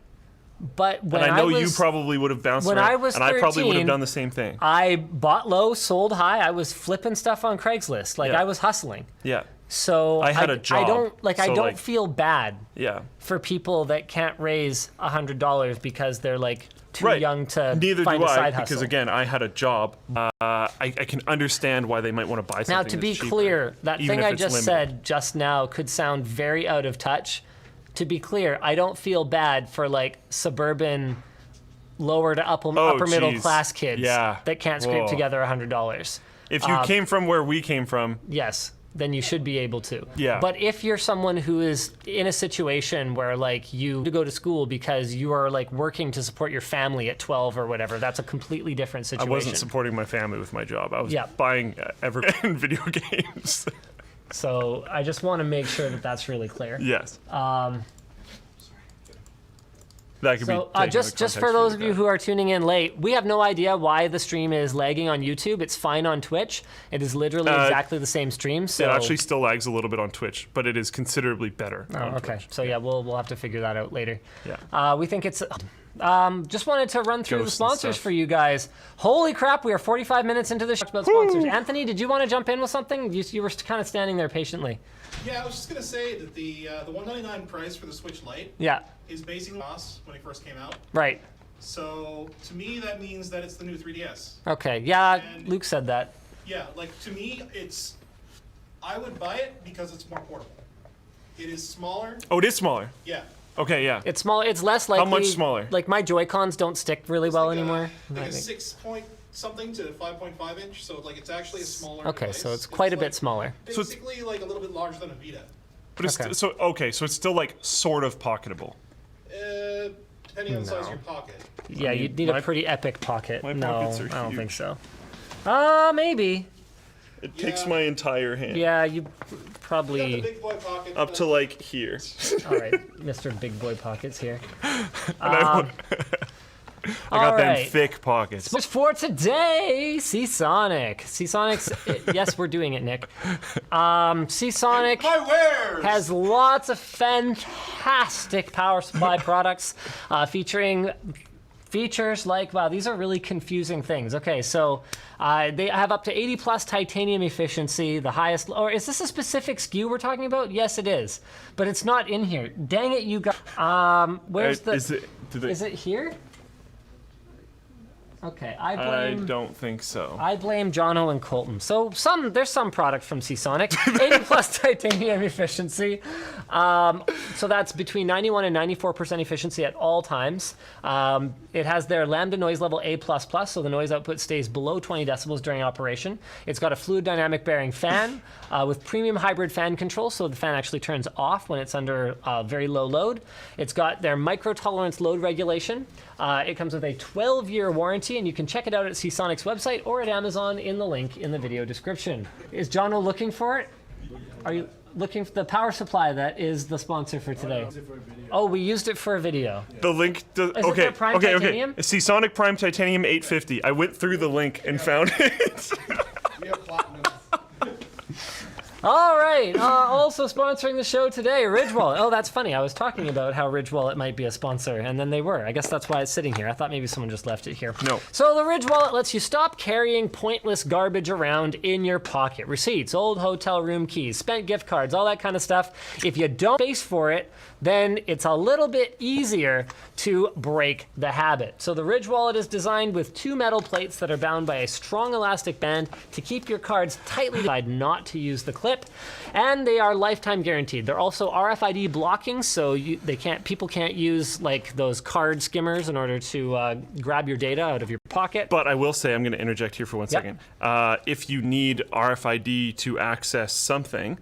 A: But when
B: and I know you probably would have bounced
A: when
B: around,
A: I was 13,
B: and I probably would have done the same thing.
A: I bought low, sold high. I was flipping stuff on Craigslist. Like
B: Yeah.
A: I was hustling.
B: Yeah.
A: So
B: I had a job.
A: I don't feel bad
B: Yeah.
A: for people that can't raise $100 because they're like too
B: Right.
A: young to
B: Neither
A: find
B: do
A: a
B: I,
A: side hustle.
B: because again, I had a job. I can understand why they might want to buy something.
A: Now, to be
B: that's cheaper,
A: clear, that
B: even
A: thing
B: if
A: I
B: it's
A: just
B: limited.
A: said just now could sound very out of touch. To be clear, I don't feel bad for like suburban, lower to upper middle
B: geez.
A: class kids
B: Yeah.
A: that can't scrape
B: Whoa.
A: together $100.
B: If you came from where we came from,
A: Yes, then you should be able to.
B: Yeah.
A: But if you're someone who is in a situation where like you to go to school because you are like working to support your family at 12 or whatever, that's a completely different
B: I
A: situation.
B: wasn't supporting my family with my job. I was
A: Yeah.
B: buying and video games.
A: So I just want to make sure that that's really clear.
B: Yes. That could
A: So
B: be taken out of
A: just
B: context
A: for those of
B: really
A: you
B: bad.
A: who are tuning in late, we have no idea why the stream is lagging on YouTube. It's fine on Twitch. It is literally exactly the same stream. So
B: It actually still lags a little bit on Twitch, but it is considerably better on
A: okay.
B: Twitch.
A: So yeah, we'll have to figure that out later.
B: Yeah.
A: We think it's. Just wanted to run through the
B: Ghosts and
A: sponsors
B: stuff.
A: for you guys. Holy crap, we are 45 minutes into this about sponsors. Anthony, did you want to jump in with something? You were kind of standing there patiently.
D: Yeah, I was just gonna say that the $199 price for the Switch Lite
A: Yeah.
D: is basically cost when it first came out.
A: Right.
D: So to me, that means that it's the new 3DS.
A: Okay. Yeah.
D: And-
A: Luke said that.
D: Yeah, like to me, I would buy it because it's more portable. It is smaller.
B: Oh, it is smaller.
D: Yeah.
B: Okay, yeah.
A: It's small. It's less likely.
B: much smaller?
A: Like my Joy-Cons don't stick really well
D: Like
A: anymore.
D: Like
A: I
D: a
A: think.
D: 6 point something to 5.5 inch, so like it's actually a smaller.
A: Okay,
D: device.
A: so it's quite a bit
D: like
A: smaller.
B: So it's-
D: Basically, like a little bit larger than a Vita.
B: But it's
A: Okay.
B: so it's still like sort of pocketable.
D: Depending on the size of your pocket.
A: Yeah,
B: mean,
A: you'd need
B: my-
A: a pretty epic pocket.
B: my
A: No,
B: pockets are
A: I don't think
B: huge.
A: so. Maybe.
B: It takes
D: Yeah.
B: my entire hand.
A: Yeah, you
D: You got the
A: probably.
D: big boy pocket.
B: Up to like here.
A: All right, Mr. Big Boy Pockets here.
B: I got them
A: right.
B: thick pockets.
A: Which for today, Seasonic. Seasonic's, yes, we're doing it, Nick. Seasonic
D: My wares.
A: has lots of fantastic power supply products featuring features like, wow, these are really confusing things. Okay, so they have up to 80 plus titanium efficiency, the highest, or is this a specific SKU we're talking about? Yes, it is, but it's not in here. Dang it, you got, where's the,
B: Is it
A: here? Okay, I
B: I
A: blame
B: don't think so.
A: Jono and Colton. So there's some product from Seasonic, 80 plus titanium efficiency. So that's between 91 and 94% efficiency at all times. It has their lambda noise level A++, so the noise output stays below 20 decibels during operation. It's got a fluid dynamic bearing fan with premium hybrid fan control, so the fan actually turns off when it's under very low load. It's got their micro tolerance load regulation. It comes with a 12-year warranty, and you can check it out at Seasonic's website or at Amazon in the link in the video description. Is Jono looking for it? Are you looking for the power supply that is the sponsor for today? Oh, we used it for a video.
B: The link does.
A: Is it
B: Okay,
A: their Prime
B: okay,
A: Titanium?
B: okay. Seasonic Prime Titanium 850. I went through the link and found it.
C: We have platinum.
A: All right. Also sponsoring the show today, Ridge Wallet. Oh, that's funny. I was talking about how Ridge Wallet might be a sponsor, and then they were. I guess that's why it's sitting here. I thought maybe someone just left it here.
B: No.
A: So the Ridge Wallet lets you stop carrying pointless garbage around in your pocket. Receipts, old hotel room keys, spent gift cards, all that kind of stuff. If you don't space for it, then it's a little bit easier to break the habit. So the Ridge Wallet is designed with 2 metal plates that are bound by a strong elastic band to keep your cards tightly tied, not to use the clip, and they are lifetime guaranteed. They're also RFID blocking, so people can't use like those card skimmers in order to grab your data out of your pocket.
B: But I will say, I'm going to interject here for 1 second. If you need RFID to access something,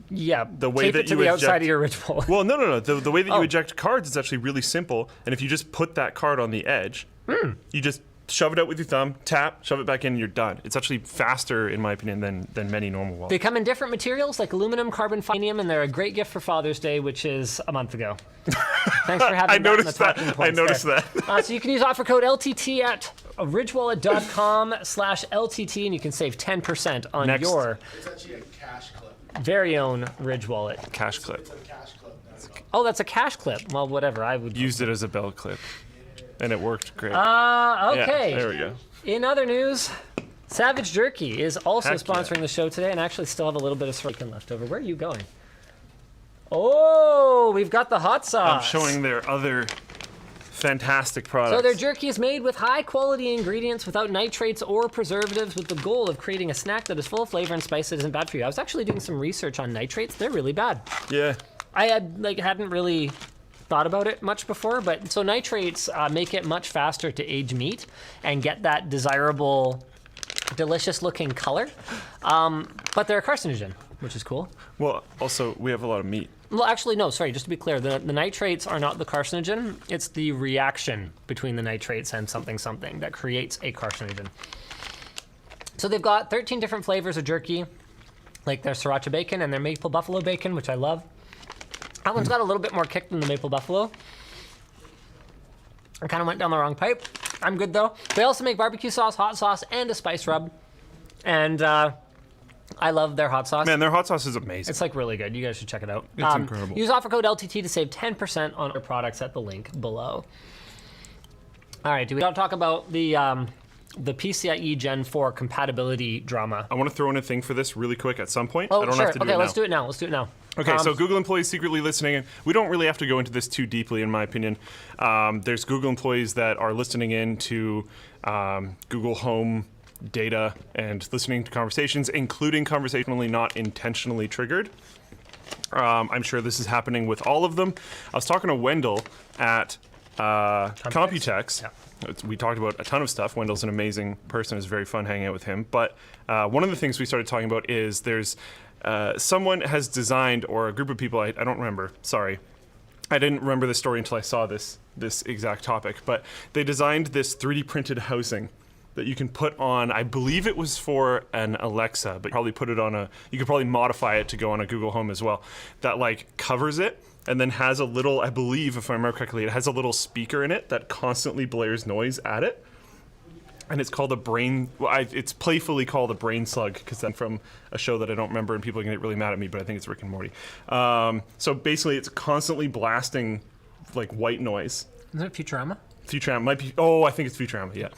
A: Yeah,
B: the way
A: tape
B: that
A: it to
B: you
A: the
B: eject,
A: outside of your Ridge Wallet.
B: Well, no. The way that you eject cards is actually really simple. And if you just put that card on the edge, you just shove it out with your thumb, tap, shove it back in, and you're done. It's actually faster, in my opinion, than many normal wallets.
A: They come in different materials like aluminum, carbon, titanium, and they're a great gift for Father's Day, which is a month ago. Thanks for having
B: I noticed that. I noticed that.
A: So you can use offer code LTT at ridgewallet.com/LTT, and you can save 10% on
B: Next.
A: your
D: It's actually a cash clip.
A: very own Ridge Wallet.
B: Cash clip.
D: It's a cash clip.
A: Oh, that's a cash clip. Well, whatever. I would
B: Used it as a bell clip, and it worked great.
A: okay.
B: Yeah, there we go.
A: In other news, Savage Jerky is also
B: Heck yeah.
A: sponsoring the show today, and actually still have a little bit of bacon left over. Where are you going? Oh, we've got the hot sauce.
B: I'm showing their other fantastic products.
A: So their jerky is made with high-quality ingredients without nitrates or preservatives, with the goal of creating a snack that is full of flavor and spice that isn't bad for you. I was actually doing some research on nitrates. They're really bad.
B: Yeah.
A: I hadn't really thought about it much before, but so nitrates make it much faster to age meat and get that desirable, delicious-looking color. But they're a carcinogen, which is cool.
B: Well, also, we have a lot of meat.
A: Well, actually, no, sorry, just to be clear, the nitrates are not the carcinogen. It's the reaction between the nitrates and something that creates a carcinogen. So they've got 13 different flavors of jerky, like their sriracha bacon and their maple buffalo bacon, which I love. That one's got a little bit more kick than the maple buffalo. I kind of went down the wrong pipe. I'm good, though. They also make barbecue sauce, hot sauce, and a spice rub. And I love their hot sauce.
B: Man, their hot sauce is amazing.
A: It's like really good. You guys should check it out.
B: It's incredible.
A: Use offer code LTT to save 10% on our products at the link below. All right, do we talk about the PCIe Gen 4 compatibility drama?
B: I want to throw in a thing for this really quick at some point.
A: Oh,
B: I don't
A: sure.
B: have to do
A: Okay,
B: it
A: let's
B: now.
A: do it now. Let's do it now.
B: Okay, so Google employees secretly listening, and we don't really have to go into this too deeply, in my opinion. There's Google employees that are listening in to Google Home data and listening to conversations, including conversationally not intentionally triggered. I'm sure this is happening with all of them. I was talking to Wendell at Computex.
A: Yeah.
B: We talked about a ton of stuff. Wendell's an amazing person. It's very fun hanging out with him. But one of the things we started talking about is there's someone has designed, or a group of people, I don't remember, sorry. I didn't remember the story until I saw this exact topic. But they designed this 3D printed housing that you can put on, I believe it was for an Alexa, but probably put it on you could probably modify it to go on a Google Home as well, that like covers it and then has a little, I believe if I remember correctly, it has a little speaker in it that constantly blares noise at it. And it's called it's playfully called a brain slug, because then from a show that I don't remember and people are gonna get really mad at me, but I think it's Rick and Morty. So basically it's constantly blasting like white noise.
A: Isn't it Futurama?
B: Futurama might be. Oh, I think it's Futurama. Yeah,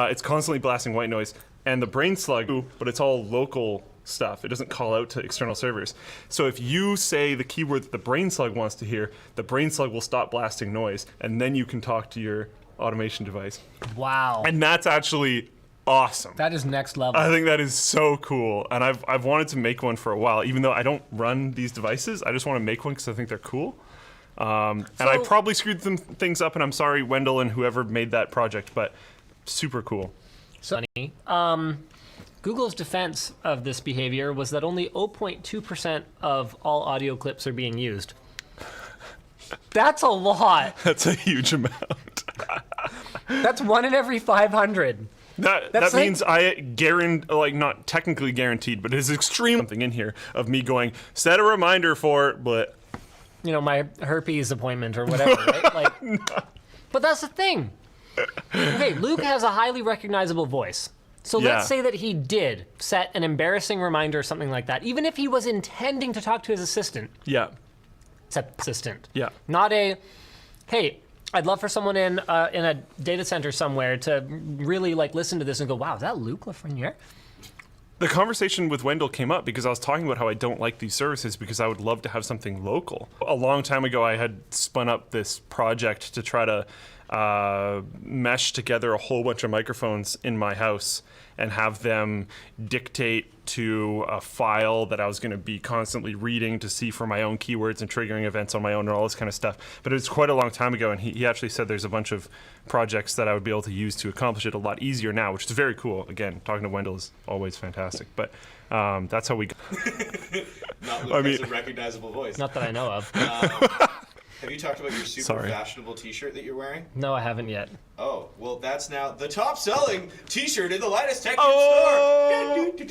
B: it's constantly blasting white noise, and the brain slug, but it's all local stuff. It doesn't call out to external servers. So if you say the keyword that the brain slug wants to hear, the brain slug will stop blasting noise, and then you can talk to your automation device.
A: Wow.
B: And that's actually awesome.
A: That is next level.
B: I think that is so cool, and I've wanted to make one for a while. Even though I don't run these devices, I just want to make one because I think they're cool. And I probably screwed some things up, and I'm sorry, Wendell and whoever made that project, but super cool.
A: So, Google's defense of this behavior was that only 0.2% of all audio clips are being used. That's a lot.
B: That's a huge amount.
A: That's 1 in every 500.
B: That
A: That's
B: means I guarantee, like not technically guaranteed, but it's extreme something in here of me going, set a reminder for, but
A: my herpes appointment or whatever, right? Like, But that's the thing. Okay, Luke has a highly recognizable voice. So
B: Yeah.
A: let's say that he did set an embarrassing reminder or something like that, even if he was intending to talk to his assistant.
B: Yeah.
A: Assistant.
B: Yeah.
A: Not a, hey, I'd love for someone in a data center somewhere to really like listen to this and go, wow, is that Luc Lafreniere?
B: The conversation with Wendell came up because I was talking about how I don't like these services because I would love to have something local. A long time ago, I had spun up this project to try to mesh together a whole bunch of microphones in my house and have them dictate to a file that I was going to be constantly reading to see for my own keywords and triggering events on my own and all this kind of stuff. But it was quite a long time ago, and he actually said there's a bunch of projects that I would be able to use to accomplish it a lot easier now, which is very cool. Again, talking to Wendell is always fantastic. But that's how we
E: Not Luke has a recognizable voice.
A: Not that I know of.
E: Have you talked about your super fashionable T-shirt that you're wearing?
A: No, I haven't yet.
E: Oh, well, that's now the top-selling T-shirt in the Linus Tech
B: Oh!
E: store.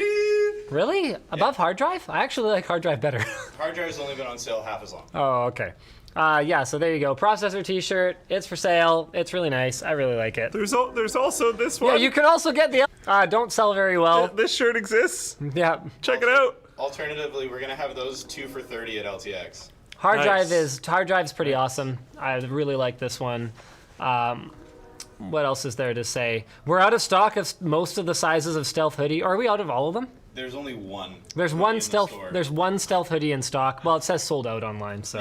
A: Really? Above hard drive? I actually like hard drive better.
E: Hard drive's only been on sale half as long.
A: Oh, okay. Yeah, so there you go. Processor T-shirt. It's for sale. It's really nice. I really like it.
B: There's also this one.
A: Yeah, you can also get the. Don't sell very well.
B: This shirt exists.
A: Yeah.
B: Check it out.
E: Alternatively, we're gonna have those 2 for $30 at LTX.
A: Hard
B: Nice.
A: drive's pretty awesome. I really like this one. What else is there to say? We're out of stock of most of the sizes of Stealth hoodie. Or are we out of all of them?
E: There's only one.
A: There's
E: hoodie
A: one
E: in the
A: stealth.
E: store.
A: There's one Stealth hoodie in stock. Well, it says sold out online. So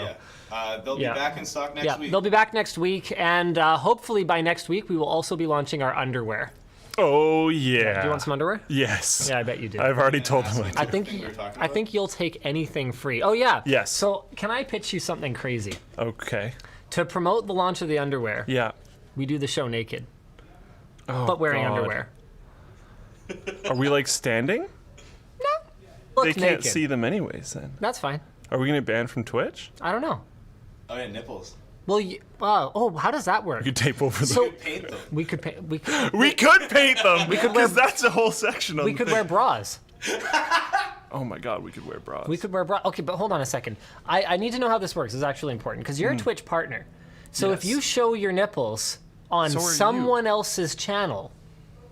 E: Yeah. They'll be back in stock next week.
A: they'll be back next week, and hopefully by next week we will also be launching our underwear.
B: Oh yeah.
A: Do you want some underwear?
B: Yes.
A: Yeah, I bet you do.
B: I've already told them.
A: I think
E: thing we're talking
A: I
E: about?
A: think you'll take anything free. Oh yeah.
B: Yes.
A: So can I pitch you something crazy?
B: Okay.
A: To promote the launch of the underwear,
B: Yeah.
A: we do the show naked,
B: Oh,
A: but wearing
B: God.
A: underwear.
B: Are we like standing?
A: Look
B: They can't
A: naked.
B: see them anyways. Then
A: That's fine.
B: are we gonna ban from Twitch?
A: I don't know.
E: Oh yeah, nipples.
A: Well, how does that work?
B: You could tape over them.
A: So
E: Paint them.
A: we could pay, we could,
B: we could paint them. We
A: could wear-
B: because that's a whole section. On
A: we
B: the
A: could
B: thing.
A: wear bras.
B: Oh my God, we could wear bras.
A: We could wear bras. Okay, but hold on a second. I need to know how this works. It's actually important because you're a Twitch partner. So if
B: Yes.
A: you show your nipples on
B: So are you.
A: someone else's channel,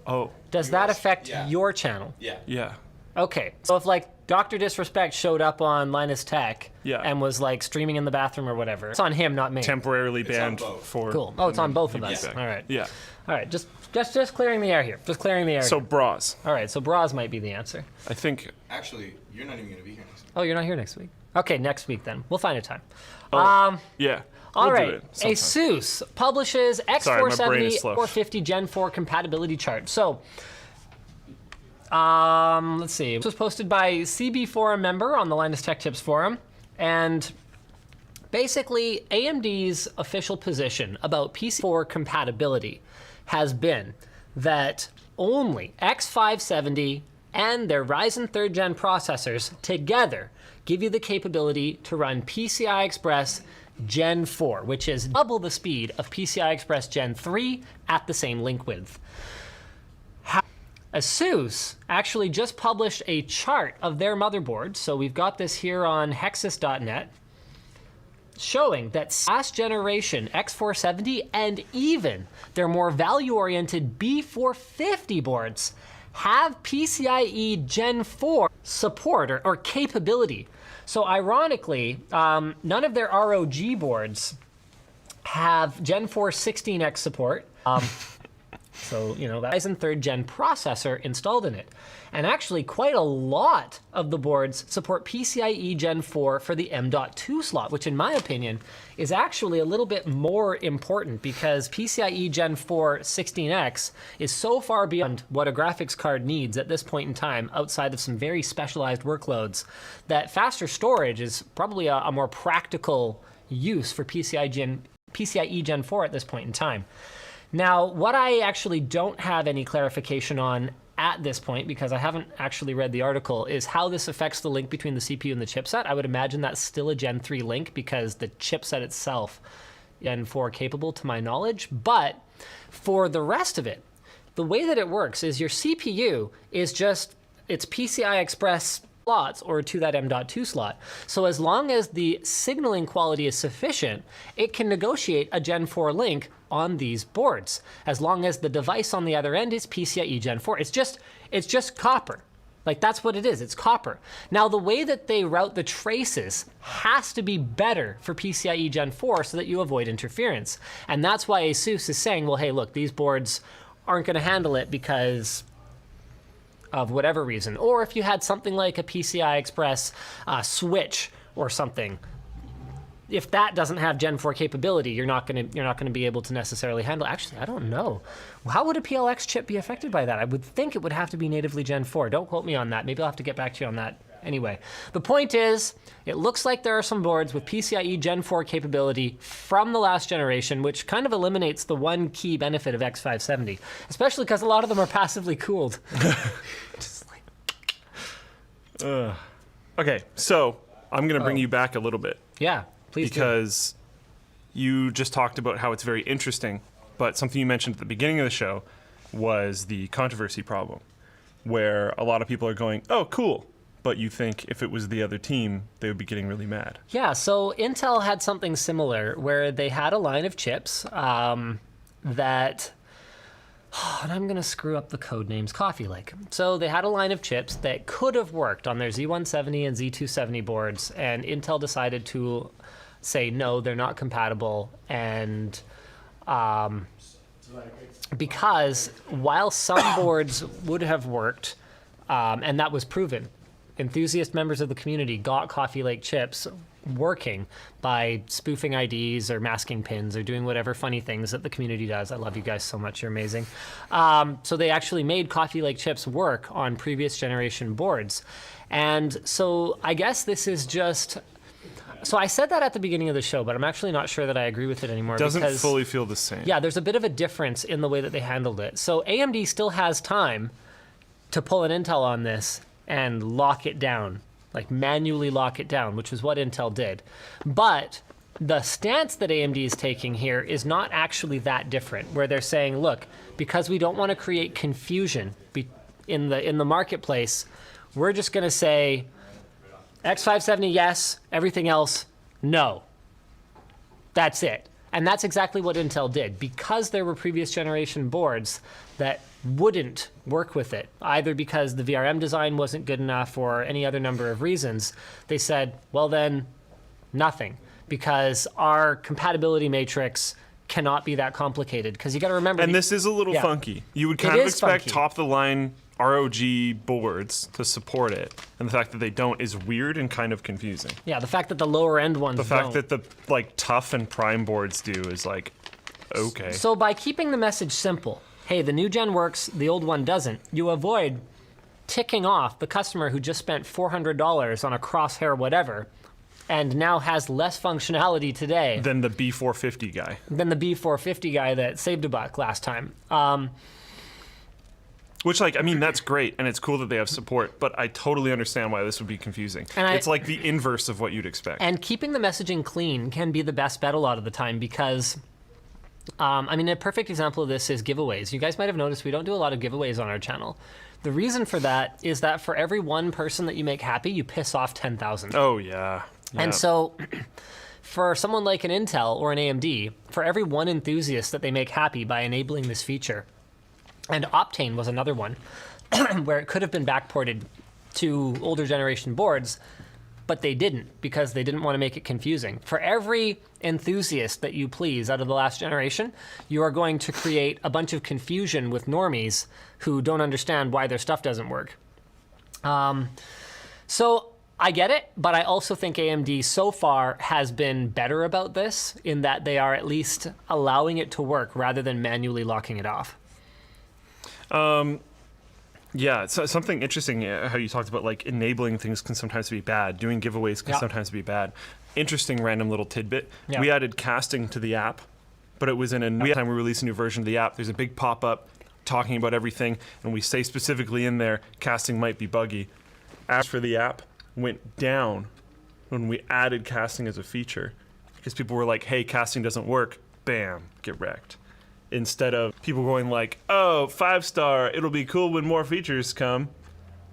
B: Oh.
A: does that
E: Yours.
A: affect
E: Yeah.
A: your channel?
E: Yeah.
B: Yeah.
A: Okay. So if like Dr. Disrespect showed up on Linus Tech
B: Yeah.
A: and was like streaming in the bathroom or whatever, it's on him, not me.
B: Temporarily
E: on
B: banned
E: both.
B: for.
A: Cool. Oh, it's on both of
B: Yeah.
A: us. All right.
B: Yeah.
A: All right. Just clearing the air here. Just clearing the air.
B: So
A: here.
B: bras.
A: All right. So bras might be the answer.
B: I think.
E: Actually, you're not even gonna be here next week.
A: Oh, you're not here next week. Okay, next week then. We'll find a time.
B: Yeah.
A: All
B: we'll do
A: right.
B: it sometime.
A: ASUS publishes
B: Sorry, my brain
A: X470
B: is slow.
A: or 50 Gen 4 compatibility chart. So, let's see. This was posted by CB Forum member on the Linus Tech Tips forum, and basically AMD's official position about PC4 compatibility has been that only X570 and their Ryzen 3rd Gen processors together give you the capability to run PCI Express Gen 4, which is double the speed of PCI Express Gen 3 at the same link width. ASUS actually just published a chart of their motherboards, so we've got this here on hexus.net, showing that last generation X470 and even their more value-oriented B450 boards have PCIe Gen 4 support or capability. So ironically, none of their ROG boards have Gen 4 16X support. So, you know, that Ryzen 3rd Gen processor installed in it. And actually, quite a lot of the boards support PCIe Gen 4 for the M.2 slot, which in my opinion is actually a little bit more important because PCIe Gen 4 16X is so far beyond what a graphics card needs at this point in time outside of some very specialized workloads that faster storage is probably a more practical use for PCIe Gen 4 at this point in time. Now, what I actually don't have any clarification on at this point, because I haven't actually read the article, is how this affects the link between the CPU and the chipset. I would imagine that's still a Gen 3 link because the chipset itself, Gen 4 capable to my knowledge. But for the rest of it, the way that it works is your CPU is just, it's PCI Express slots or to that M.2 slot. So as long as the signaling quality is sufficient, it can negotiate a Gen 4 link on these boards, as long as the device on the other end is PCIe Gen 4. It's just copper. Like, that's what it is. It's copper. Now, the way that they route the traces has to be better for PCIe Gen 4 so that you avoid interference. And that's why ASUS is saying, well, hey, look, these boards aren't going to handle it because of whatever reason. Or if you had something like a PCI Express switch or something, if that doesn't have Gen 4 capability, you're not going to be able to necessarily handle. Actually, I don't know. How would a PLX chip be affected by that? I would think it would have to be natively Gen 4. Don't quote me on that. Maybe I'll have to get back to you on that. Anyway, the point is, it looks like there are some boards with PCIe Gen 4 capability from the last generation, which kind of eliminates the one key benefit of X570, especially because a lot of them are passively cooled.
B: Okay, so I'm going to bring you back a little bit.
A: Yeah.
B: Because you just talked about how it's very interesting, but something you mentioned at the beginning of the show was the controversy problem, where a lot of people are going, oh, cool, but you think if it was the other team, they would be getting really mad.
A: Yeah, so Intel had something similar, where they had a line of chips that... and I'm going to screw up the code names, Coffee Lake. So they had a line of chips that could have worked on their Z170 and Z270 boards, and Intel decided to say, no, they're not compatible. And because while some boards would have worked, and that was proven, enthusiast members of the community got Coffee Lake chips working by spoofing IDs or masking pins or doing whatever funny things that the community does. I love you guys so much. You're amazing. So they actually made Coffee Lake chips work on previous generation boards. And so I guess this is just... So I said that at the beginning of the show, but I'm actually not sure that I agree with it anymore.
B: Doesn't
A: because,
B: fully feel the same.
A: Yeah, there's a bit of a difference in the way that they handled it. So AMD still has time to pull an Intel on this and lock it down, like manually lock it down, which is what Intel did. But the stance that AMD is taking here is not actually that different, where they're saying, look, because we don't want to create confusion in the marketplace, we're just going to say X570, yes, everything else, no. That's it. And that's exactly what Intel did. Because there were previous generation boards that wouldn't work with it, either because the VRM design wasn't good enough or any other number of reasons, they said, well then, nothing. Because our compatibility matrix cannot be that complicated. Because you got to remember...
B: And this is a little funky. You would kind of expect top-of-the-line ROG boards to support it, and the fact that they don't is weird and kind of confusing.
A: Yeah, the fact that the lower end ones
B: don't. The fact that the tough and prime boards do is like, okay.
A: So by keeping the message simple, hey, the new gen works, the old one doesn't, you avoid ticking off the customer who just spent $400 on a crosshair whatever, and now has less functionality today
B: than the B450 guy.
A: Than the B450 guy that saved a buck last time.
B: Which, I mean, that's great, and it's cool that they have support, but I totally understand why this would be confusing. It's like the inverse of what you'd expect.
A: And keeping the messaging clean can be the best bet a lot of the time because, I mean, a perfect example of this is giveaways. You guys might have noticed we don't do a lot of giveaways on our channel. The reason for that is that for every one person that you make happy, you piss off 10,000.
B: Oh, yeah.
A: And so... for someone like an Intel or an AMD, for every one enthusiast that they make happy by enabling this feature, and Optane was another one, where it could have been backported to older generation boards, but they didn't because they didn't want to make it confusing. For every enthusiast that you please out of the last generation, you are going to create a bunch of confusion with normies who don't understand why their stuff doesn't work. So I get it, but I also think AMD so far has been better about this in that they are at least allowing it to work rather than manually locking it off.
B: Yeah, so something interesting how you talked about enabling things can sometimes be bad, doing giveaways can sometimes be bad. Interesting random little tidbit. Yeah. We added casting to the app, but it was in every time we release a new version of the app, there's a big pop-up talking about everything, and we say specifically in there, casting might be buggy. Apps for the app went down when we added casting as a feature because people were like, hey, casting doesn't work, bam, get wrecked. Instead of people going oh, 5-star, it'll be cool when more features come.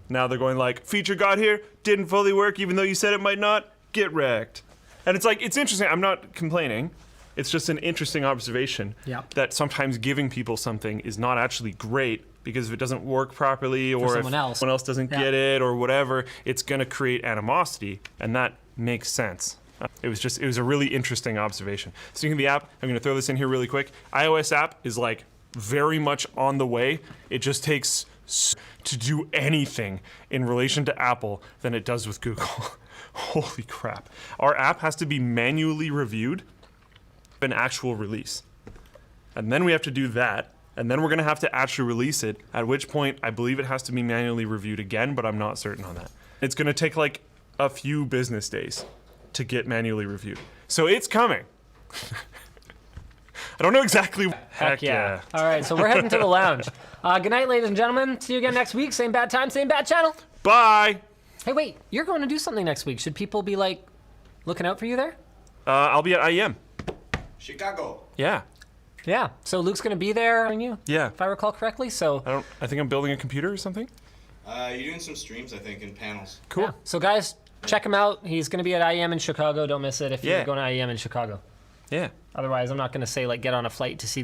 B: Now they're going feature got here, didn't fully work, even though you said it might not. Get wrecked. And it's like, it's interesting. I'm not complaining. It's just an interesting observation that sometimes giving people something is not actually great, because if it doesn't work properly, or if someone else doesn't get it, or whatever, it's going to create animosity, and that makes sense. It was a really interesting observation. Speaking of the app, I'm going to throw this in here really quick. iOS app is like very much on the way. It just takes to do anything in relation to Apple than it does with Google. Holy crap. Our app has to be manually reviewed an actual release. And then we have to do that, and then we're going to have to actually release it, at which point I believe it has to be manually reviewed again, but I'm not certain on that. It's going to take like a few business days to get manually reviewed. So it's coming. I don't know exactly. Heck yeah.
A: All right, so we're heading to the lounge. Good night, ladies and gentlemen. See you again next week. Same bad time, same bad channel.
B: Bye.
A: Hey, wait, you're going to do something next week. Should people be like looking out for you there?
B: I'll be at IEM.
E: Chicago.
B: Yeah.
A: Yeah. So Luke's going to be there on you?
B: Yeah.
A: If I recall correctly. So
B: I think I'm building a computer or something.
E: You're doing some streams, I think, and panels.
B: Cool.
A: Yeah. So guys, check him out. He's going to be at IEM in Chicago. Don't miss it if you're going to IEM in Chicago.
B: Yeah.
A: Otherwise, I'm not going to say like get on a flight to see